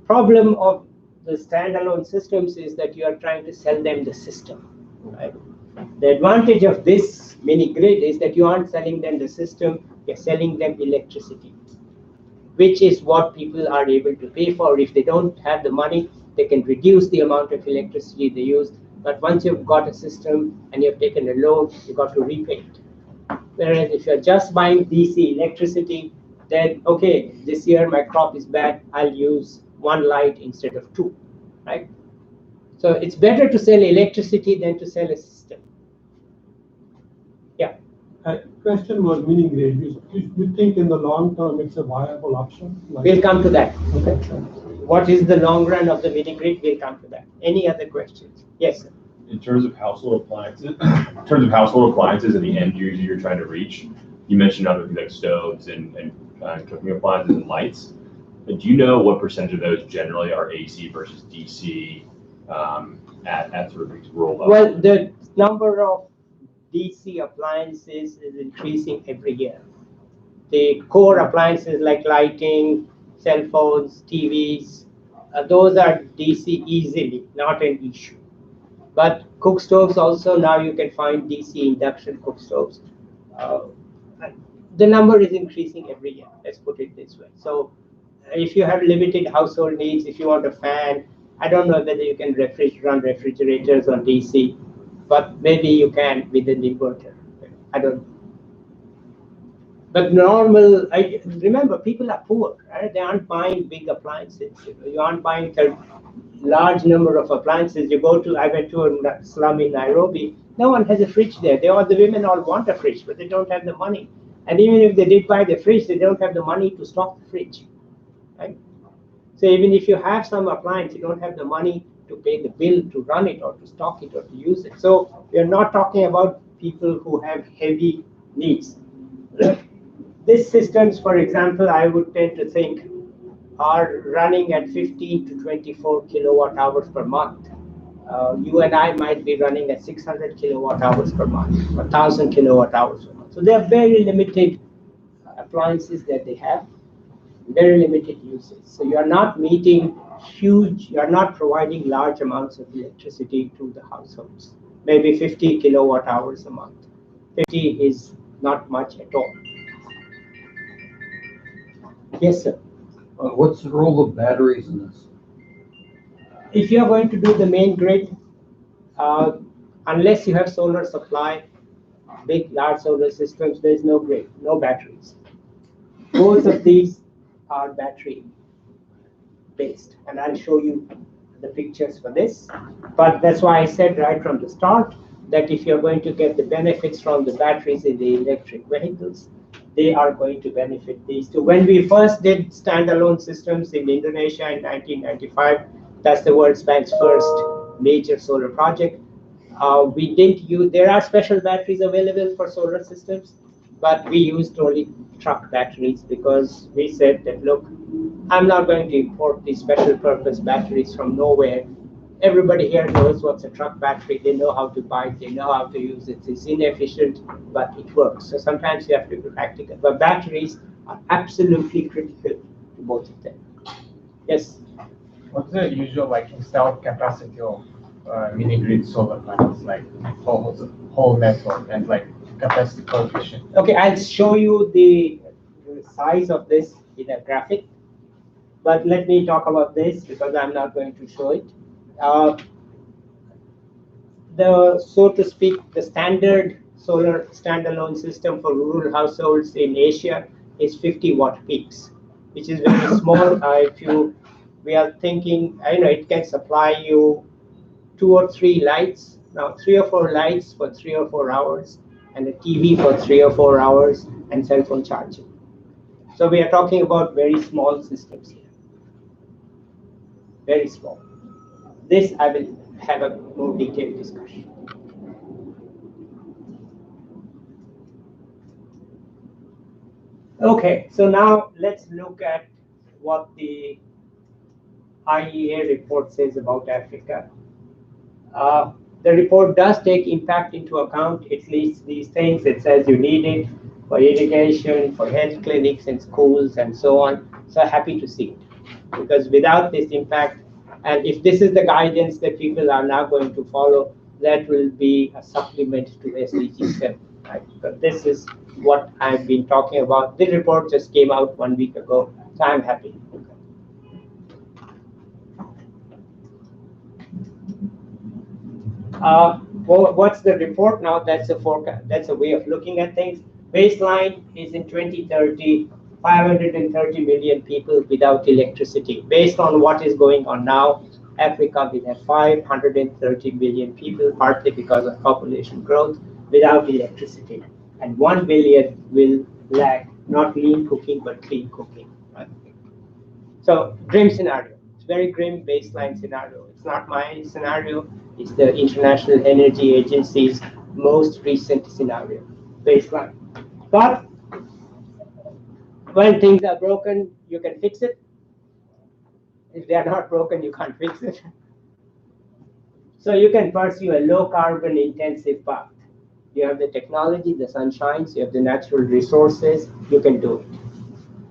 problem of the standalone systems is that you are trying to sell them the system. Right? The advantage of this mini grid is that you aren't selling them the system, you're selling them electricity, which is what people are able to pay for. If they don't have the money, they can reduce the amount of electricity they use. But once you've got a system and you've taken a loan, you've got to repay it. Whereas if you're just buying DC electricity, then, okay, this year my crop is bad, I'll use 1 light instead of 2, right? So it's better to sell electricity than to sell a system. Yeah. Question was mini grid. You think in the long term it's a viable option? We'll come to that. Okay. What is the long run of the mini grid? We'll come to that. Any other questions? Yes, sir. In terms of household appliances, and the end user you're trying to reach, you mentioned other things like stoves and cooking appliances and lights. But do you know what percentage of those generally are AC versus DC at sort of these rural levels? Well, the number of DC appliances is increasing every year. The core appliances like lighting, cell phones, TVs, those are DC easily, not an issue. But cook stoves also, now you can find DC induction cook stoves. The number is increasing every year, let's put it this way. So if you have limited household needs, if you want a fan, I don't know whether you can run refrigerators on DC, but maybe you can with an inverter. I don't know. But remember, people are poor, right? They aren't buying big appliances. You aren't buying a large number of appliances. I went to a slum in Nairobi. No one has a fridge there. The women all want a fridge, but they don't have the money. And even if they did buy the fridge, they don't have the money to stock the fridge, right? So even if you have some appliance, you don't have the money to pay the bill to run it or to stock it or to use it. So we are not talking about people who have heavy needs. These systems, for example, I would tend to think are running at 15 to 24 kilowatt hours per month. You and I might be running at 600 kilowatt hours per month, 1,000 kilowatt hours per month. So they are very limited appliances that they have, very limited uses. So you are not meeting you are not providing large amounts of electricity to the households. Maybe 50 kilowatt hours a month. 50 is not much at all. Yes, sir. What's the role of batteries in this? If you are going to do the main grid, unless you have solar supply, big, large solar systems, there is no grid, no batteries. Both of these are battery based, and I'll show you the pictures for this. But that's why I said right from the start that if you're going to get the benefits from the batteries in the electric vehicles, they are going to benefit these two. When we first did standalone systems in Indonesia in 1995, that's the World Bank's first major solar project. We didn't use, there are special batteries available for solar systems, but we used only truck batteries because we said that, look, I'm not going to import these special purpose batteries from nowhere. Everybody here knows what's a truck battery. They know how to buy it. They know how to use it. It's inefficient, but it works. So sometimes you have to be practical. But batteries are absolutely critical to both of them. Yes? What's the usual installed capacity of mini grid solar panels, whole network and capacity coefficient? Okay, I'll show you the size of this in a graphic. But let me talk about this because I'm not going to show it. So to speak, the standard solar standalone system for rural households in Asia is 50 watt peaks, which is very small. We are thinking, it can supply you 2 or 3 lights, now 3 or 4 lights for 3 or 4 hours, and a TV for 3 or 4 hours, and cell phone charging. So we are talking about very small systems here. Very small. This I will have a more detailed discussion. Okay, so now let's look at what the IEA report says about Africa. The report does take impact into account. It lists these things. It says you need it for irrigation, for health clinics and schools and so on. So happy to see it. Because without this impact, and if this is the guidance that people are now going to follow, that will be a supplement to SDG 7. Right? But this is what I've been talking about. The report just came out 1 week ago, so I'm happy. What's the report now? That's a forecast. That's a way of looking at things. Baseline is in 2030, 530 million people without electricity. Based on what is going on now, Africa will have 530 million people, partly because of population growth, without electricity. And 1 billion will lack not lean cooking, but clean cooking. Right? So, grim scenario. It's very grim baseline scenario. It's not my scenario. It's the International Energy Agency's most recent scenario, baseline. But when things are broken, you can fix it. If they are not broken, you can't fix it. So you can pursue a low carbon intensive path. You have the technology, the sun shines, you have the natural resources, you can do it.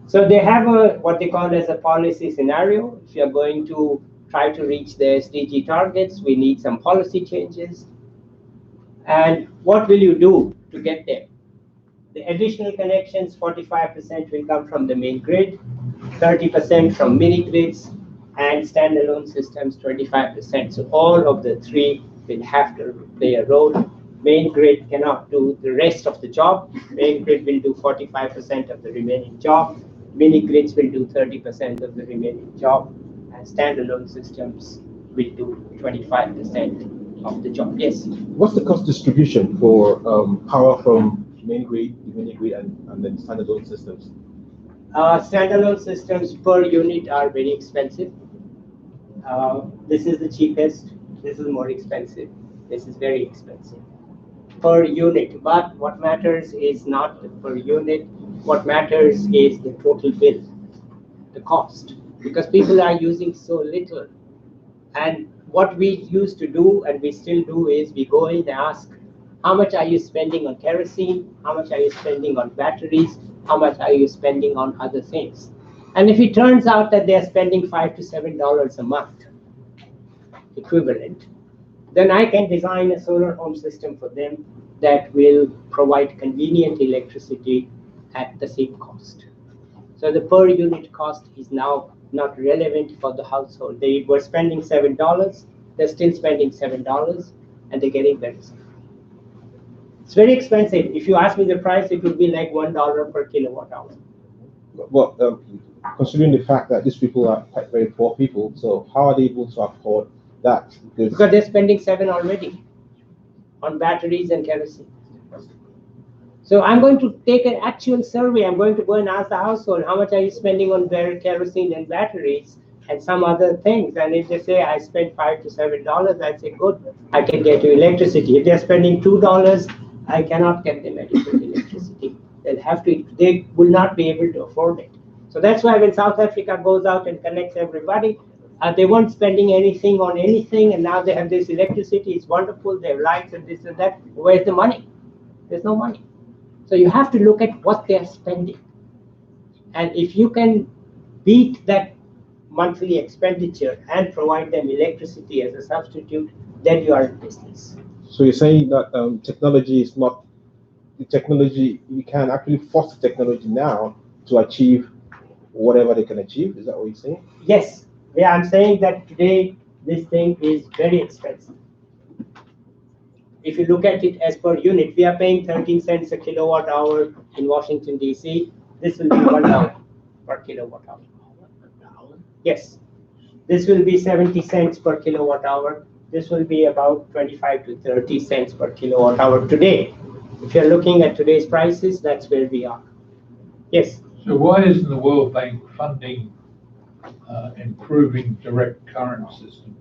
So they have what they call as a policy scenario. If you're going to try to reach the SDG targets, we need some policy changes. And what will you do to get there? The additional connections, 45% will come from the main grid, 30% from mini grids, and standalone systems, 25%. So all of the three will have to play a role. Main grid cannot do the rest of the job. Main grid will do 45% of the remaining job. Mini grids will do 30% of the remaining job. And standalone systems will do 25% of the job. Yes? What's the cost distribution for power from main grid, the mini grid, and then standalone systems? Standalone systems per unit are very expensive. This is the cheapest. This is more expensive. This is very expensive per unit. But what matters is not the per unit. What matters is the total bill, the cost, because people are using so little. And what we used to do, and we still do, is we go in and ask, how much are you spending on kerosene? How much are you spending on batteries? How much are you spending on other things? And if it turns out that they're spending $5 to $7 a month, equivalent, then I can design a solar home system for them that will provide convenient electricity at the same cost. So the per unit cost is now not relevant for the household. They were spending $7, they're still spending $7, and they're getting better. It's very expensive. If you ask me the price, it would be like $1 per kilowatt hour. well, considering the fact that these people are quite very poor people, so how are they able to afford that? Because they're spending 7 already on batteries and kerosene. So I'm going to take an actual survey. I'm going to go and ask the household, how much are you spending on kerosene and batteries and some other things? And if they say I spend $5 to $7, I say good, I can get you electricity. If they're spending $2, I cannot get them adequate electricity. They will not be able to afford it. So that's why when South Africa goes out and connects everybody, they weren't spending anything on anything, and now they have this electricity. It's wonderful. They have lights and this and that. Where's the money? There's no money. So you have to look at what they're spending. And if you can beat that monthly expenditure and provide them electricity as a substitute, then you are in business. So you're saying that technology is not the technology, you can actually force the technology now to achieve whatever they can achieve? Is that what you're saying? Yes. Yeah, I'm saying that today this thing is very expensive. If you look at it as per unit, we are paying 13 cents a kilowatt hour in Washington, D.C. This will be $1 per kilowatt hour. Yes. This will be 70 cents per kilowatt hour. This will be about 25 to 30 cents per kilowatt hour today. If you're looking at today's prices, that's where we are. Yes. So why isn't the World Bank funding improving direct current systems?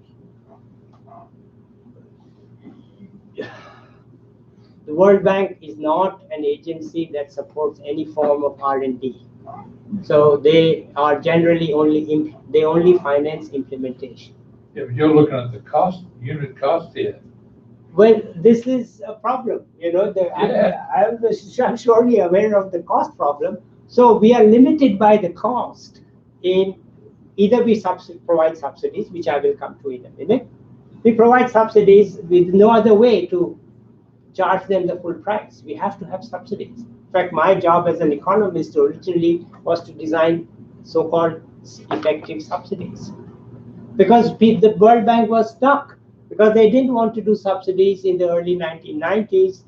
The World Bank is not an agency that supports any form of R&D. So they are generally only finance implementation. Yeah, but you're looking at the cost, unit cost here. Well, this is a problem. You know, I'm surely aware of the cost problem. So we are limited by the cost in either we provide subsidies, which I will come to in a minute. We provide subsidies with no other way to charge them the full price. We have to have subsidies. In fact, my job as an economist originally was to design so-called effective subsidies. Because the World Bank was stuck, because they didn't want to do subsidies in the early 1990s.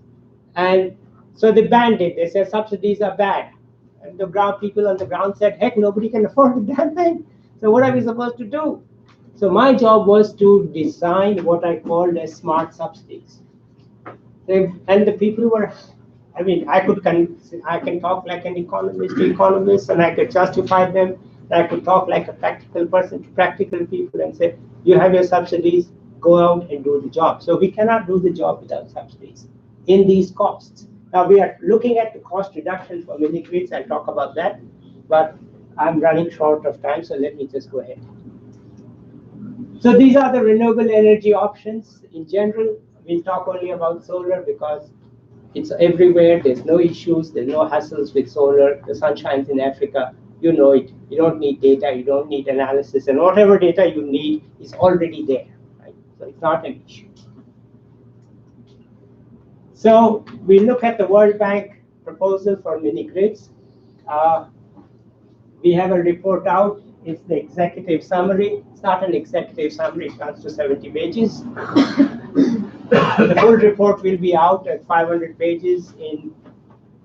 And so they banned it. They said subsidies are bad. And the people on the ground said, heck, nobody can afford the damn thing. So what are we supposed to do? So my job was to design what I called as smart subsidies. And the people were, I mean, I can talk like an economist to economists, and I could justify them. And I could talk like a practical person to practical people and say, you have your subsidies, go out and do the job. So we cannot do the job without subsidies in these costs. Now we are looking at the cost reduction for mini grids. I'll talk about that, but I'm running short of time, so let me just go ahead. So these are the renewable energy options. In general, we'll talk only about solar because it's everywhere. There's no issues. There's no hassles with solar. The sun shines in Africa. You know it. You don't need data. You don't need analysis. And whatever data you need is already there. Right? So it's not an issue. So we look at the World Bank proposal for mini grids. We have a report out. It's the executive summary. It's not an executive summary. It comes to 70 pages. The full report will be out at 500 pages in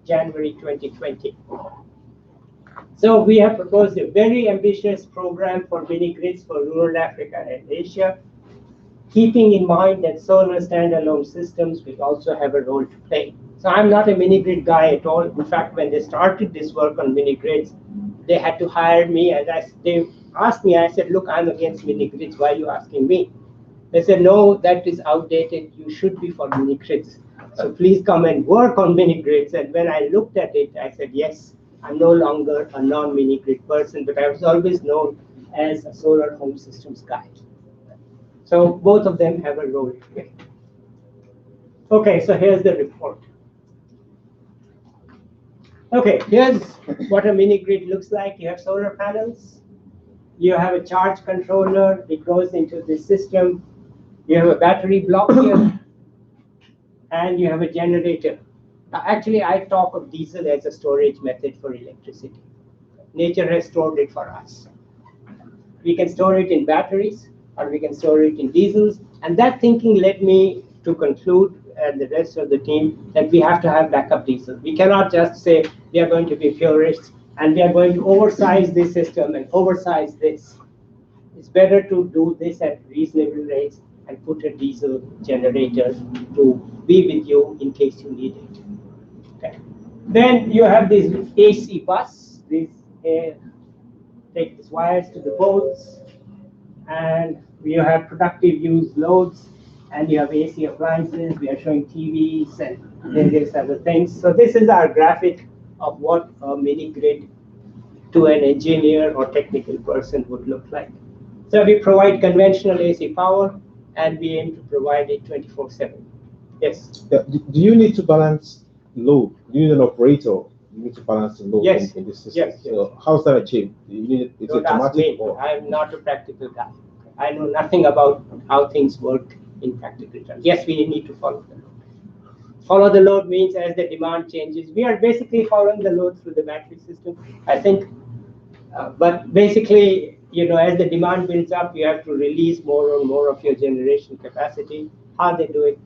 January 2020. So we have proposed a very ambitious program for mini grids for rural Africa and Asia, keeping in mind that solar standalone systems will also have a role to play. So I'm not a mini grid guy at all. In fact, when they started this work on mini grids, they had to hire me, and they asked me, I said, look, I'm against mini grids. Why are you asking me? They said, no, that is outdated. You should be for mini grids. So please come and work on mini grids. And when I looked at it, I said, yes, I'm no longer a non-mini grid person, but I was always known as a solar home systems guy. So both of them have a role to play. Okay, so here's the report. Okay, here's what a mini grid looks like. You have solar panels. You have a charge controller. It goes into the system. You have a battery block here. And you have a generator. Actually, I talk of diesel as a storage method for electricity. Nature has stored it for us. We can store it in batteries, or we can store it in diesels. And that thinking led me to conclude, and the rest of the team, that we have to have backup diesel. We cannot just say we are going to be purists and we are going to oversize this system and oversize this. It's better to do this at reasonable rates and put a diesel generator to be with you in case you need it. Okay. Then you have this AC bus. These take these wires to the poles, and we have productive use loads, and you have AC appliances. We are showing TVs and various other things. So this is our graphic of what a mini grid to an engineer or technical person would look like. So we provide conventional AC power, and we aim to provide it 24/7. Yes? Yeah, do you need to balance load? Do you need an operator? You need to balance the load Yes. in this system. Yes, yes. So how's that achieved? Do you need it's Don't ask automatic me. or? I'm not a practical guy. I know nothing about how things work in practical terms. Yes, we need to follow the load. Follow the load means as the demand changes. We are basically following the load through the battery system, I think. But basically, as the demand builds up, you have to release more and more of your generation capacity. How they do it?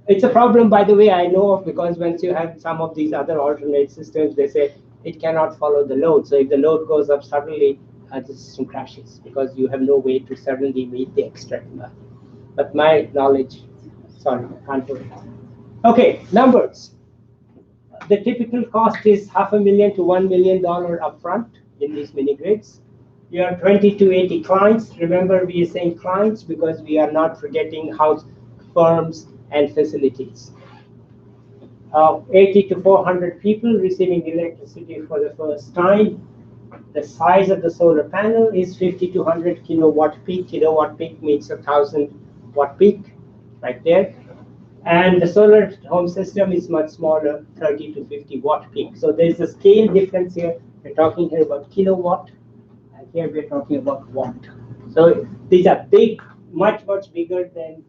It's a problem, by the way, I know of, because once you have some of these other alternate systems, they say it cannot follow the load. So if the load goes up suddenly, the system crashes because you have no way to suddenly meet the extra demand. But my knowledge, sorry, I can't do it. Okay, numbers. The typical cost is $500,000 to $1 million upfront in these mini grids. You have 20 to 80 clients. Remember, we are saying clients because we are not forgetting house firms and facilities. 80 to 400 people receiving electricity for the first time. The size of the solar panel is 50 to 100 kilowatt peak. Kilowatt peak means 1,000 watt peak, right there. And the solar home system is much smaller, 30 to 50 watt peak. So there's a scale difference here. We're talking here about kilowatt, and here we're talking about watt. So these are big, much bigger than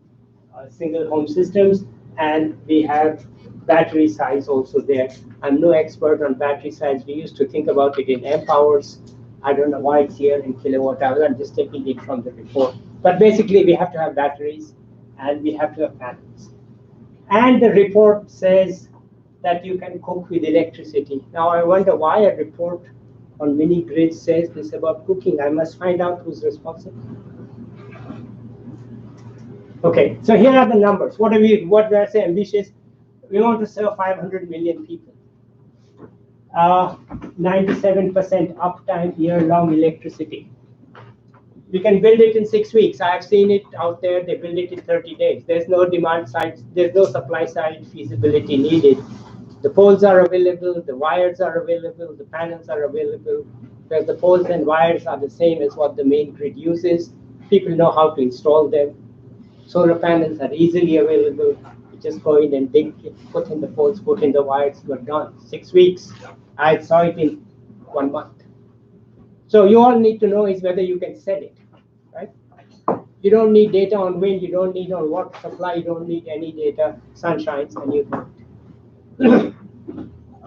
single home systems, and we have battery size also there. I'm no expert on battery size. We used to think about it in amp hours. I don't know why it's here in kilowatt hours. I'm just taking it from the report. But basically, we have to have batteries, and we have to have panels. And the report says that you can cook with electricity. Now, I wonder why a report on mini grids says this about cooking. I must find out who's responsible. Okay, so here are the numbers. What do I say ambitious? We want to serve 500 million people. 97% uptime, year-long electricity. We can build it in 6 weeks. I have seen it out there. They build it in 30 days. There's no demand side. There's no supply side feasibility needed. The poles are available. The wires are available. The panels are available. Because the poles and wires are the same as what the main grid uses. People know how to install them. Solar panels are easily available. You just go in and dig it, put in the poles, put in the wires, you're done. 6 weeks. I saw it in 1 month. So you all need to know is whether you can sell it, right? You don't need data on wind, you don't need on water supply, you don't need any data, sun shines and you do it.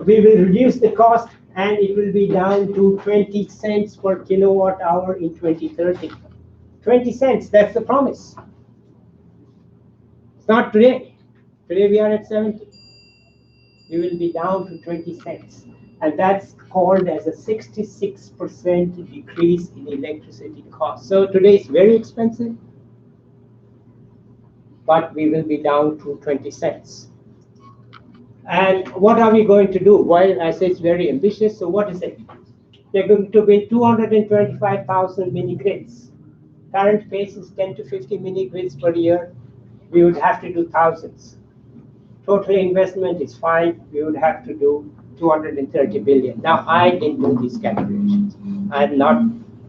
We will reduce the cost and it will be down to 20 cents per kilowatt hour in 2030. 20 cents, that's the promise. It's not today. Today we are at 70. We will be down to 20 cents. And that's called as a 66% decrease in electricity cost. So today it's very expensive, but we will be down to 20 cents. And what are we going to do? Well, I say it's very ambitious, so what is it? They're going to build 225,000 mini grids. Current pace is 10 to 50 mini grids per year. We would have to do thousands. Total investment is 5. We would have to do 230 billion. Now, I didn't do these calculations. I'm not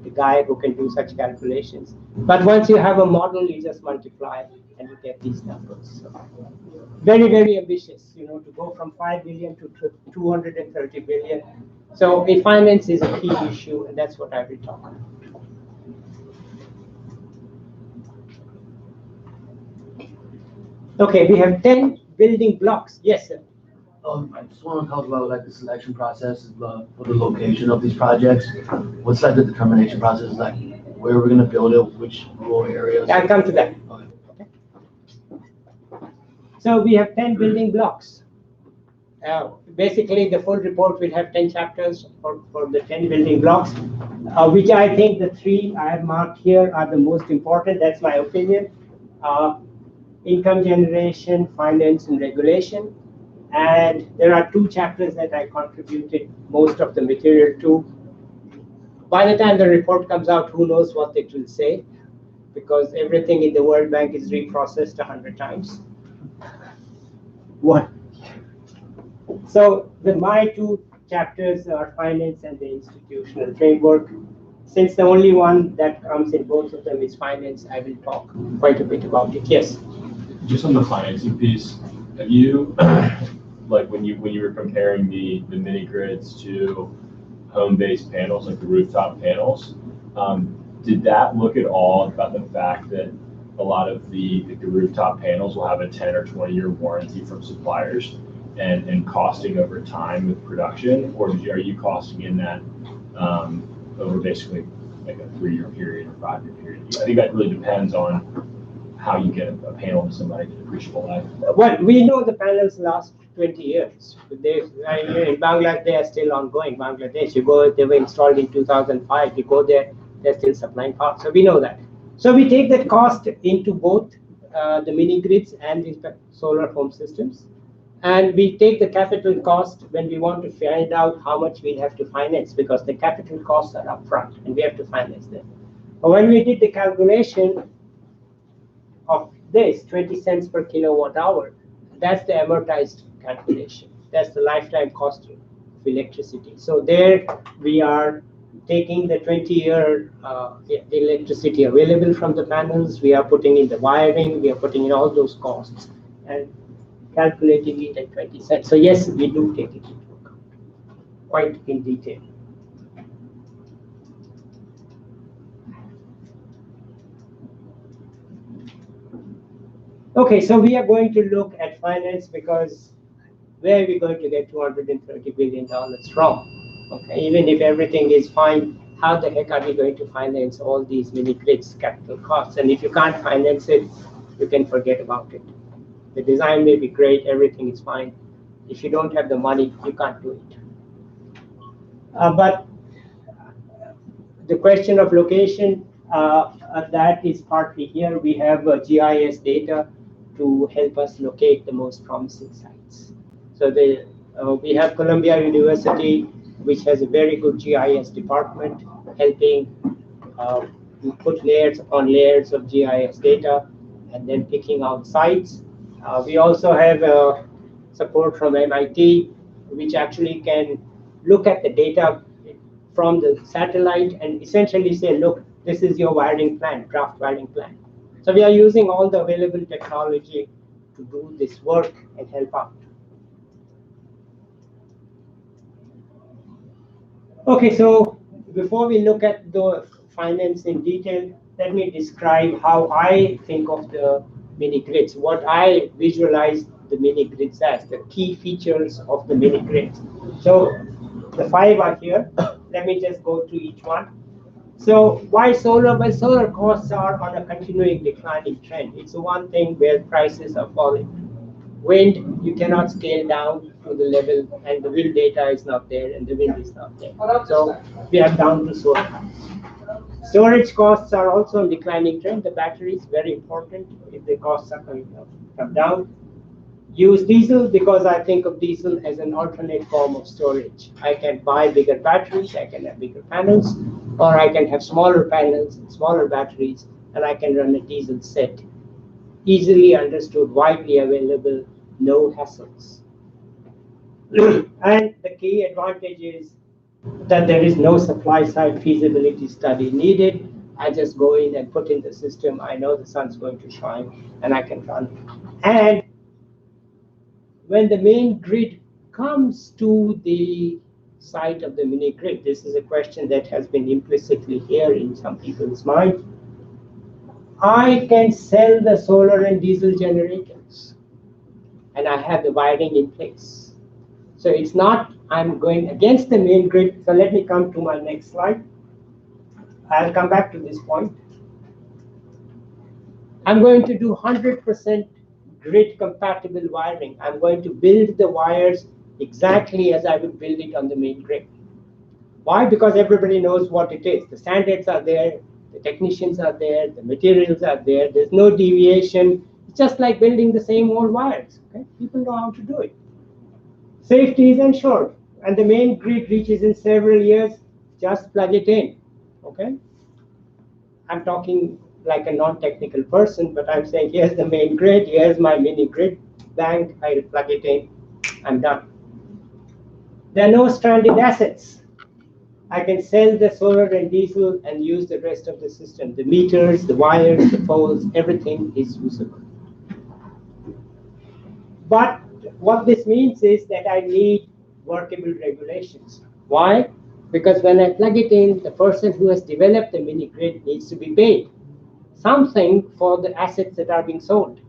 the guy who can do such calculations. But once you have a model, you just multiply and you get these numbers. So, very, very ambitious, to go from 5 billion to 230 billion. So finance is a key issue, and that's what I will talk about. Okay, we have 10 building blocks. Yes, sir. I just want to talk about the selection process for the location of these projects. What's the determination process like? Where we're going to build it? Which rural areas? I'll come to that. Okay. So we have 10 building blocks, Basically, the full report will have 10 chapters for the 10 building blocks, which I think the 3 I have marked here are the most important. That's my opinion. Income generation, finance, and regulation. And there are 2 chapters that I contributed most of the material to. By the time the report comes out, who knows what it will say, because everything in the World Bank is reprocessed 100 times. What? So my 2 chapters are finance and the institutional framework. Since the only one that comes in both of them is finance, I will talk quite a bit about it. Yes. Just on the financing piece, have you, like when you were comparing the mini grids to home-based panels, like the rooftop panels, did that look at all about the fact that a lot of the rooftop panels will have a 10 or 20-year warranty from suppliers and costing over time with production, or are you costing in that over basically like a 3-year period or 5-year period? I think that really depends on how you get a panel to somebody to depreciable life. Well, we know the panels last 20 years. In Bangladesh, they are still ongoing. Bangladesh, you go, they were installed in 2005. You go there, they're still supplying parts. So we know that. So we take that cost into both the mini grids and the solar home systems. And we take the capital cost when we want to find out how much we'll have to finance, because the capital costs are upfront and we have to finance them. But when we did the calculation of this, 20 cents per kilowatt hour, that's the amortized calculation. That's the lifetime cost of electricity. So there we are taking the 20-year electricity available from the panels, we are putting in the wiring, we are putting in all those costs, and calculating it at 20 cents. So yes, we do take it into account quite in detail. Okay, so we are going to look at finance, because where are we going to get $230 billion from? Okay, even if everything is fine, how the heck are we going to finance all these mini grids capital costs? And if you can't finance it, you can forget about it. The design may be great, everything is fine. If you don't have the money, you can't do it. But the question of location, that is partly here. We have GIS data to help us locate the most promising sites. So we have Columbia University, which has a very good GIS department, helping put layers on layers of GIS data and then picking out sites. We also have support from MIT, which actually can look at the data from the satellite and essentially say, look, this is your wiring plan, draft wiring plan. So we are using all the available technology to do this work and help out. Okay, so before we look at the finance in detail, let me describe how I think of the mini grids, what I visualize the mini grids as, the key features of the mini grids. So the 5 are here. Let me just go through each one. So why solar? Well, solar costs are on a continuing declining trend. It's the one thing where prices are falling. Wind, you cannot scale down to the level, and the wind data is not there, and the wind is not there. So we are down to solar. Storage costs are also on declining trend. The battery is very important if the costs are come down. Use diesel, because I think of diesel as an alternate form of storage. I can buy bigger batteries, I can have bigger panels, or I can have smaller panels and smaller batteries, and I can run a diesel set. Easily understood, widely available, no hassles. And the key advantage is that there is no supply side feasibility study needed. I just go in and put in the system. I know the sun's going to shine, and I can run it. And when the main grid comes to the site of the mini grid, this is a question that has been implicitly here in some people's mind. I can sell the solar and diesel generators, and I have the wiring in place. So it's not I'm going against the main grid. So let me come to my next slide. I'll come back to this point. I'm going to do 100% grid compatible wiring. I'm going to build the wires exactly as I would build it on the main grid. Why? Because everybody knows what it is. The standards are there, the technicians are there, the materials are there, there's no deviation. It's just like building the same old wires. Okay? People know how to do it. Safety is ensured, and the main grid reaches in several years, just plug it in. Okay? I'm talking like a non-technical person, but I'm saying here's the main grid, here's my mini grid bank, I'll plug it in, I'm done. There are no stranded assets. I can sell the solar and diesel and use the rest of the system. The meters, the wires, the poles, everything is usable. But what this means is that I need workable regulations. Why? Because when I plug it in, the person who has developed the mini grid needs to be paid something for the assets that are being sold.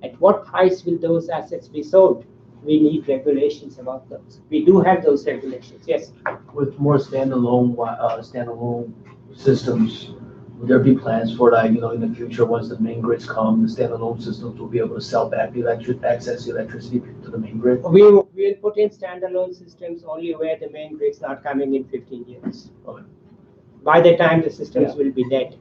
At what price will those assets be sold? We need regulations about those. We do have those regulations, yes. With more standalone systems, would there be plans for that, in the future, once the main grids come, the standalone systems will be able to sell back access the electricity to the main grid? We will put in standalone systems only where the main grid's not coming in 15 years. Okay. By the time the systems will be dead.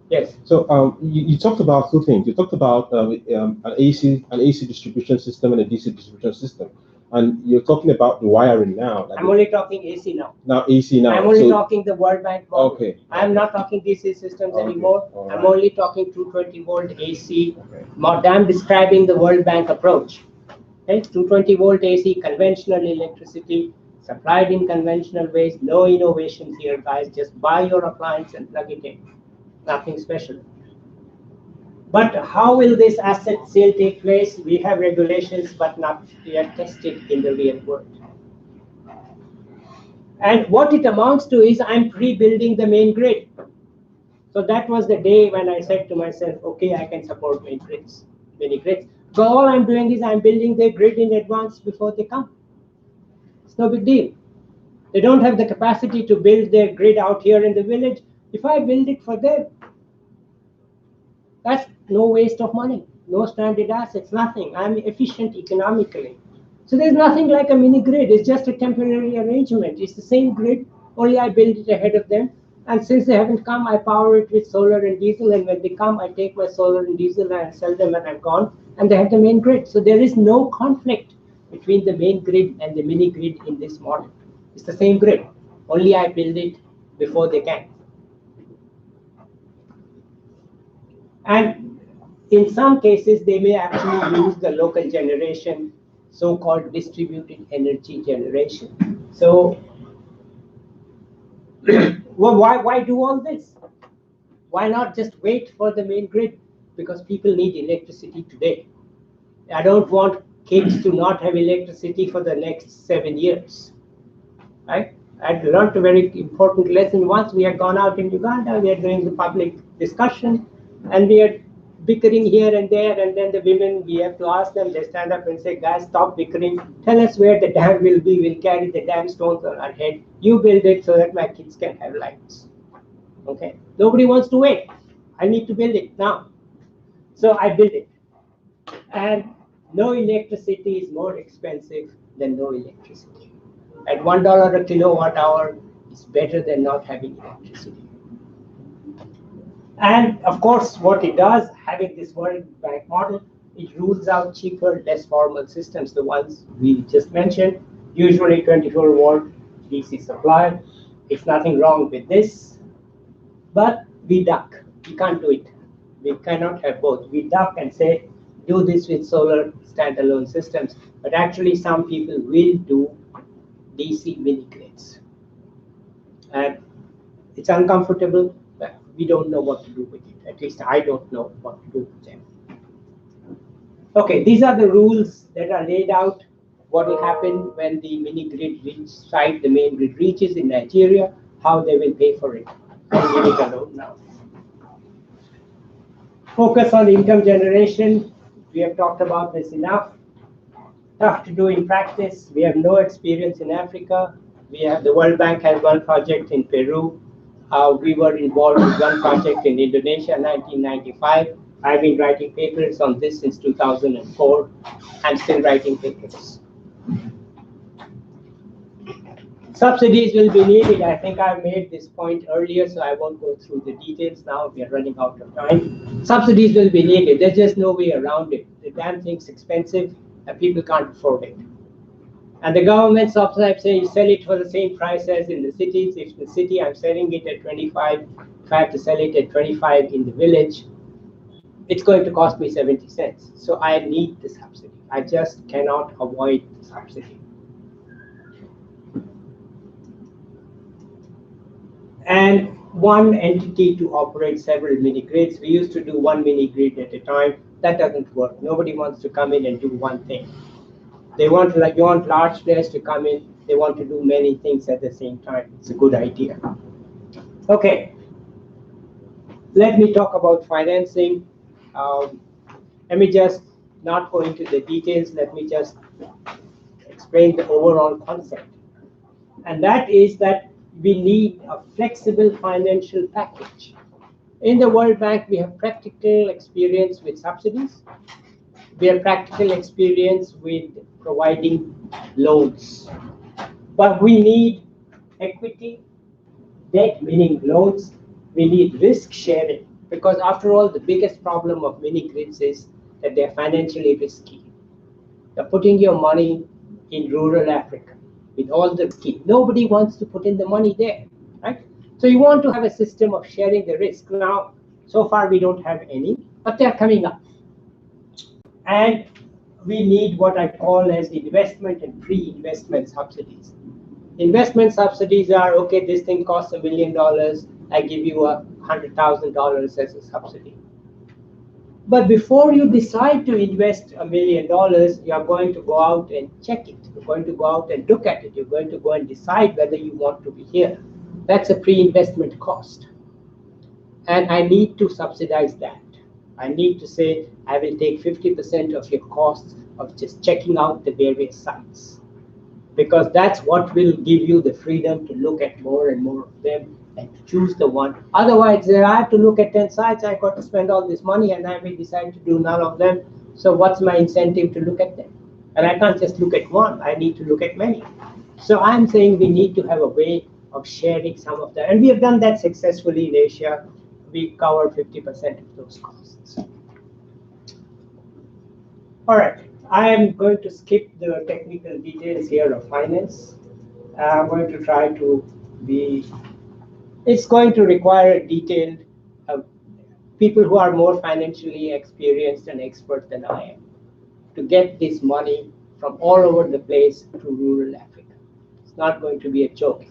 Yes. So you talked about two things. You talked about an AC distribution system and a DC distribution system, and you're talking about the wiring now. Like I'm only talking AC now. Now AC now. I'm only talking the World Bank model. Okay. I'm not talking DC systems anymore. All I'm right. only talking 220 volt AC. Okay. I'm describing the World Bank approach. Okay? 220 volt AC, conventional electricity, supplied in conventional ways. No innovations here, guys. Just buy your appliance and plug it in. Nothing special. But how will this asset sale take place? We have regulations, but not yet tested in the real world. And what it amounts to is I'm pre-building the main grid. So that was the day when I said to myself, okay, I can support mini grids. So all I'm doing is I'm building the grid in advance before they come. It's no big deal. They don't have the capacity to build their grid out here in the village. If I build it for them, that's no waste of money, no stranded assets, nothing. I'm efficient economically. So there's nothing like a mini grid. It's just a temporary arrangement. It's the same grid, only I build it ahead of them. And since they haven't come, I power it with solar and diesel. And when they come, I take my solar and diesel and sell them when I'm gone. And they have the main grid. So there is no conflict between the main grid and the mini grid in this model. It's the same grid, only I build it before they can. And in some cases, they may actually use the local generation, so-called distributed energy generation. So, well, why do all this? Why not just wait for the main grid? Because people need electricity today. I don't want kids to not have electricity for the next 7 years. Right? I learned a very important lesson once. We had gone out in Uganda, we are doing the public discussion, and we are bickering here and there, and then the women, we have to ask them, they stand up and say, guys, stop bickering, tell us where the dam will be, we'll carry the dam stones on our head, you build it so that my kids can have lights. Okay, nobody wants to wait, I need to build it now. So I build it, and no electricity is more expensive than no electricity. At $1 a kilowatt hour, it's better than not having electricity. And of course, what it does, having this World Bank model, it rules out cheaper, less formal systems, the ones we just mentioned, usually 24 volt DC supply. It's nothing wrong with this, but we duck. We can't do it. We cannot have both. We duck and say, do this with solar standalone systems. But actually, some people will do DC mini grids. And it's uncomfortable, but we don't know what to do with it. At least I don't know what to do with them. Okay, these are the rules that are laid out. What will happen when the mini grid site, the main grid reaches in Nigeria, how they will pay for it. I'll leave it alone now. Focus on income generation. We have talked about this enough. Tough to do in practice. We have no experience in Africa. We have the World Bank has one project in Peru. We were involved with one project in Indonesia in 1995. I've been writing papers on this since 2004. I'm still writing papers. Subsidies will be needed. I think I made this point earlier, so I won't go through the details now. We are running out of time. Subsidies will be needed. There's just no way around it. The damn thing's expensive and people can't afford it. And the government sometimes say you sell it for the same price as in the cities. If the city I'm selling it at 25, if I have to sell it at 25 in the village, it's going to cost me 70 cents. So I need the subsidy. I just cannot avoid the subsidy. And one entity to operate several mini grids. We used to do one mini grid at a time. That doesn't work. Nobody wants to come in and do one thing. They want you want large players to come in. They want to do many things at the same time. It's a good idea. Okay. Let me talk about financing. Let me just not go into the details. Let me just explain the overall concept. And that is that we need a flexible financial package. In the World Bank, we have practical experience with subsidies. We have practical experience with providing loans. But we need equity, debt, meaning loans. We need risk sharing, because after all, the biggest problem of mini grids is that they're financially risky. You're putting your money in rural Africa with all the risk. Nobody wants to put in the money there, right? So you want to have a system of sharing the risk. Now, so far we don't have any, but they're coming up. And we need what I call as investment and pre-investment subsidies. Investment subsidies are, okay, this thing costs $1 million, I give you $100,000 as a subsidy. But before you decide to invest $1 million, you are going to go out and check it. You're going to go out and look at it. You're going to go and decide whether you want to be here. That's a pre-investment cost. And I need to subsidize that. I need to say, I will take 50% of your costs of just checking out the various sites. Because that's what will give you the freedom to look at more and more of them and to choose the one. Otherwise, I have to look at 10 sites, I've got to spend all this money and I will decide to do none of them. So what's my incentive to look at them? And I can't just look at one, I need to look at many. So I'm saying we need to have a way of sharing some of that. And we have done that successfully in Asia. We cover 50% of those costs. All right, I am going to skip the technical details here of finance. I'm going to try to be, it's going to require a detailed, people who are more financially experienced and expert than I am, to get this money from all over the place to rural Africa. It's not going to be a joke.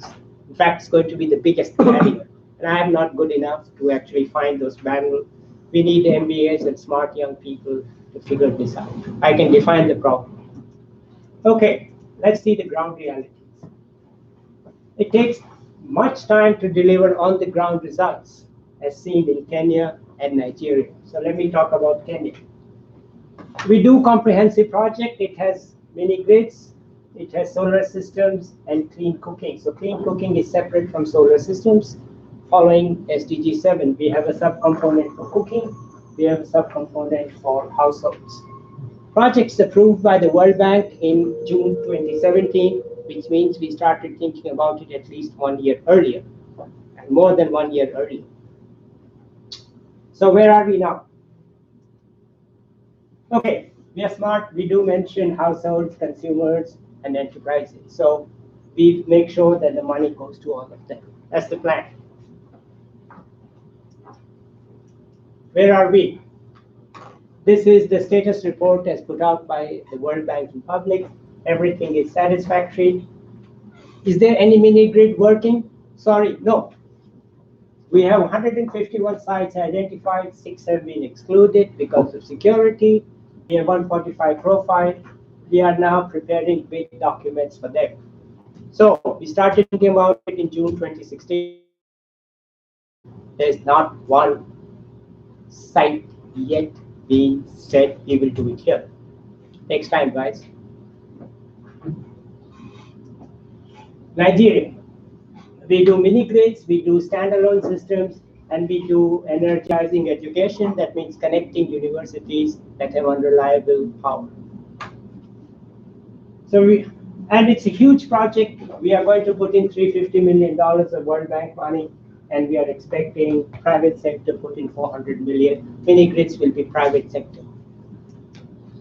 In fact, it's going to be the biggest barrier. And I am not good enough to actually find those barriers. We need MBAs and smart young people to figure this out. I can define the problem. Okay, let's see the ground realities. It takes much time to deliver on the ground results, as seen in Kenya and Nigeria. So let me talk about Kenya. We do comprehensive project. It has mini grids, it has solar systems and clean cooking. So clean cooking is separate from solar systems. Following SDG 7, we have a subcomponent for cooking, we have a subcomponent for households. Projects approved by the World Bank in June 2017, which means we started thinking about it at least 1 year earlier, and more than 1 year earlier. So where are we now? Okay, we are smart. We do mention households, consumers, and enterprises. So we make sure that the money goes to all of them. That's the plan. Where are we? This is the status report as put out by the World Bank in public. Everything is satisfactory. Is there any mini grid working? Sorry, no. We have 151 sites identified, 6 have been excluded because of security. We have 145 profiled. We are now preparing bid documents for them. So we started thinking about it in June 2016. There's not one site yet being said we will do it here. Takes time, guys. Nigeria. We do mini grids, we do standalone systems, and we do energizing education. That means connecting universities that have unreliable power. So And it's a huge project. We are going to put in $350 million of World Bank money, and we are expecting private sector put in 400 million. Mini grids will be private sector.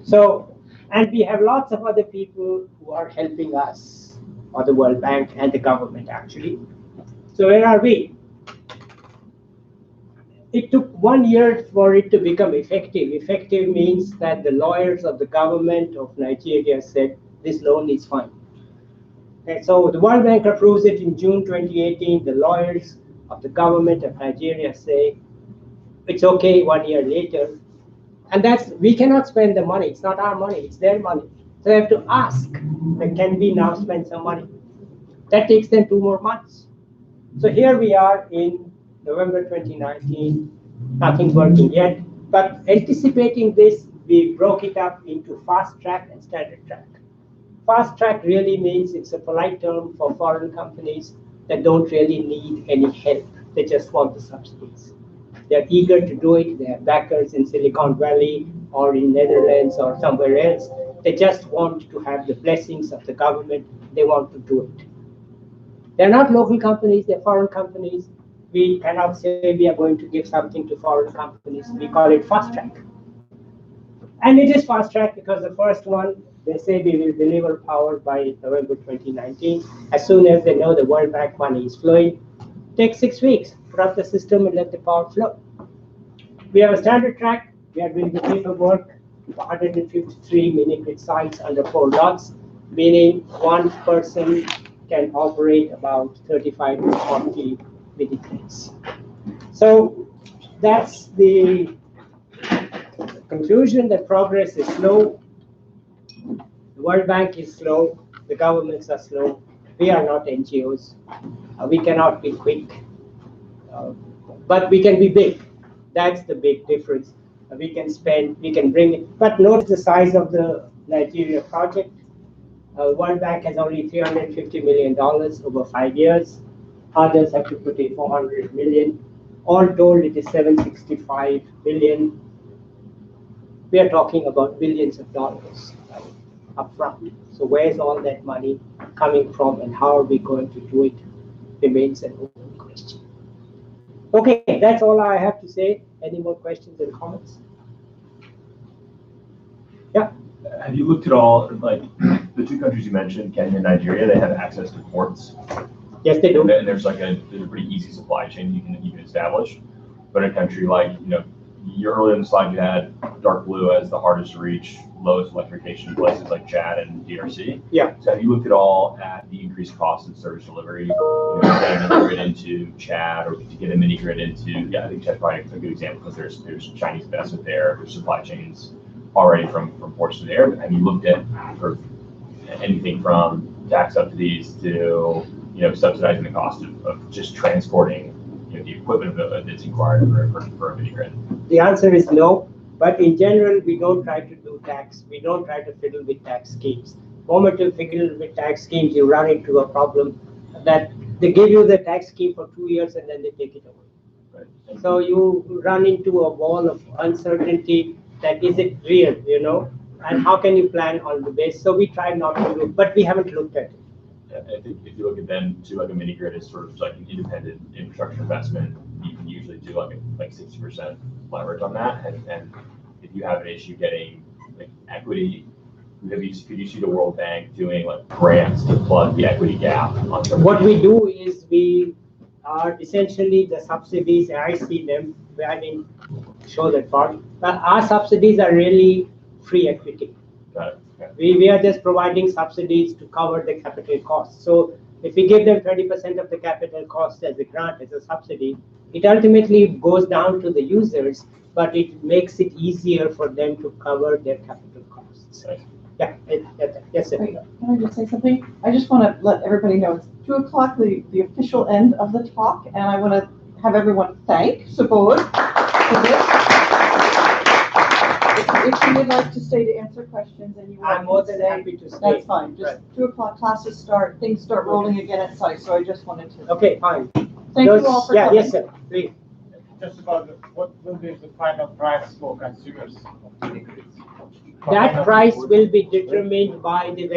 So, and we have lots of other people who are helping us, or the World Bank and the government actually. So where are we? It took 1 year for it to become effective. Effective means that the lawyers of the government of Nigeria said this loan is fine. And so the World Bank approves it in June 2018. The lawyers of the government of Nigeria say it's okay 1 year later. And we cannot spend the money. It's not our money, it's their money. So they have to ask, can we now spend some money? That takes them 2 more months. So here we are in November 2019, nothing's working yet. But anticipating this, we broke it up into fast track and standard track. Fast track really means it's a polite term for foreign companies that don't really need any help. They just want the subsidies. They're eager to do it. They have backers in Silicon Valley or in Netherlands or somewhere else. They just want to have the blessings of the government. They want to do it. They're not local companies, they're foreign companies. We cannot say we are going to give something to foreign companies. We call it fast track. And it is fast track because the first one, they say we will deliver power by November 2019. As soon as they know the World Bank money is flowing, take 6 weeks, put up the system and let the power flow. We have a standard track. We are doing the paperwork, 153 mini grid sites under 4 lots, meaning one person can operate about 35 to 40 mini grids. So that's the conclusion, that progress is slow. The World Bank is slow. The governments are slow. We are not NGOs. We cannot be quick, but we can be big. That's the big difference. We can spend, we can bring it. But notice the size of the Nigeria project. World Bank has only $350 million over 5 years. Others have to put in 400 million. All told, it is 765 billion. We are talking about billions of dollars upfront. So where's all that money coming from, and how are we going to do it remains an open question. Okay, that's all I have to say. Any more questions and comments? Yeah. Have you looked at all, like the 2 countries you mentioned, Kenya and Nigeria, they have access to ports? Yes, they do. And there's a pretty easy supply chain you can establish. But a country like, earlier in the slide you had dark blue as the hardest to reach, lowest electrification places like Chad and DRC. Yeah. So have you looked at all at the increased cost of service delivery, getting a mini grid into Chad, or to get a mini grid into, I think Chad's probably a good example because there's Chinese investment there, there's supply chains already from ports to there. But have you looked at sort of anything from tax subsidies to subsidizing the cost of just transporting the equipment that's required for a mini grid? The answer is no. But in general, we don't try to do tax. We don't try to fiddle with tax schemes. The moment you fiddle with tax schemes, you run into a problem that they give you the tax scheme for 2 years and then they take it away. Right. So you run into a wall of uncertainty that is it real, and how can you plan on the base? So we try not to do, but we haven't looked at it. I think if you look at then to like a mini grid as sort of like an independent infrastructure investment, you can usually do like 60% leverage on that. And if you have an issue getting like equity, could you see the World Bank doing like grants to plug the equity gap on some? What we do is we are essentially the subsidies. I see them. I didn't show that part, but our subsidies are really free equity. Got it. Okay. We are just providing subsidies to cover the capital costs. So if we give them 20% of the capital cost as a grant, as a subsidy, it ultimately goes down to the users, but it makes it easier for them to cover their capital costs. Right. Yeah, yes, sir. Wait, can I just say something? I just want to let everybody know it's 2 o'clock, the official end of the talk, and I want to have everyone thank Subodh for this. If you would like to stay to answer questions and you want I'm more to than stay, happy to stay. that's fine. Just Right. 2 o'clock classes start, things start rolling again at site, so I just wanted to. Okay, fine. Thank you all for coming. Yes, sir. Please. Just about what will be the final price for consumers of mini grids? That price will be determined by the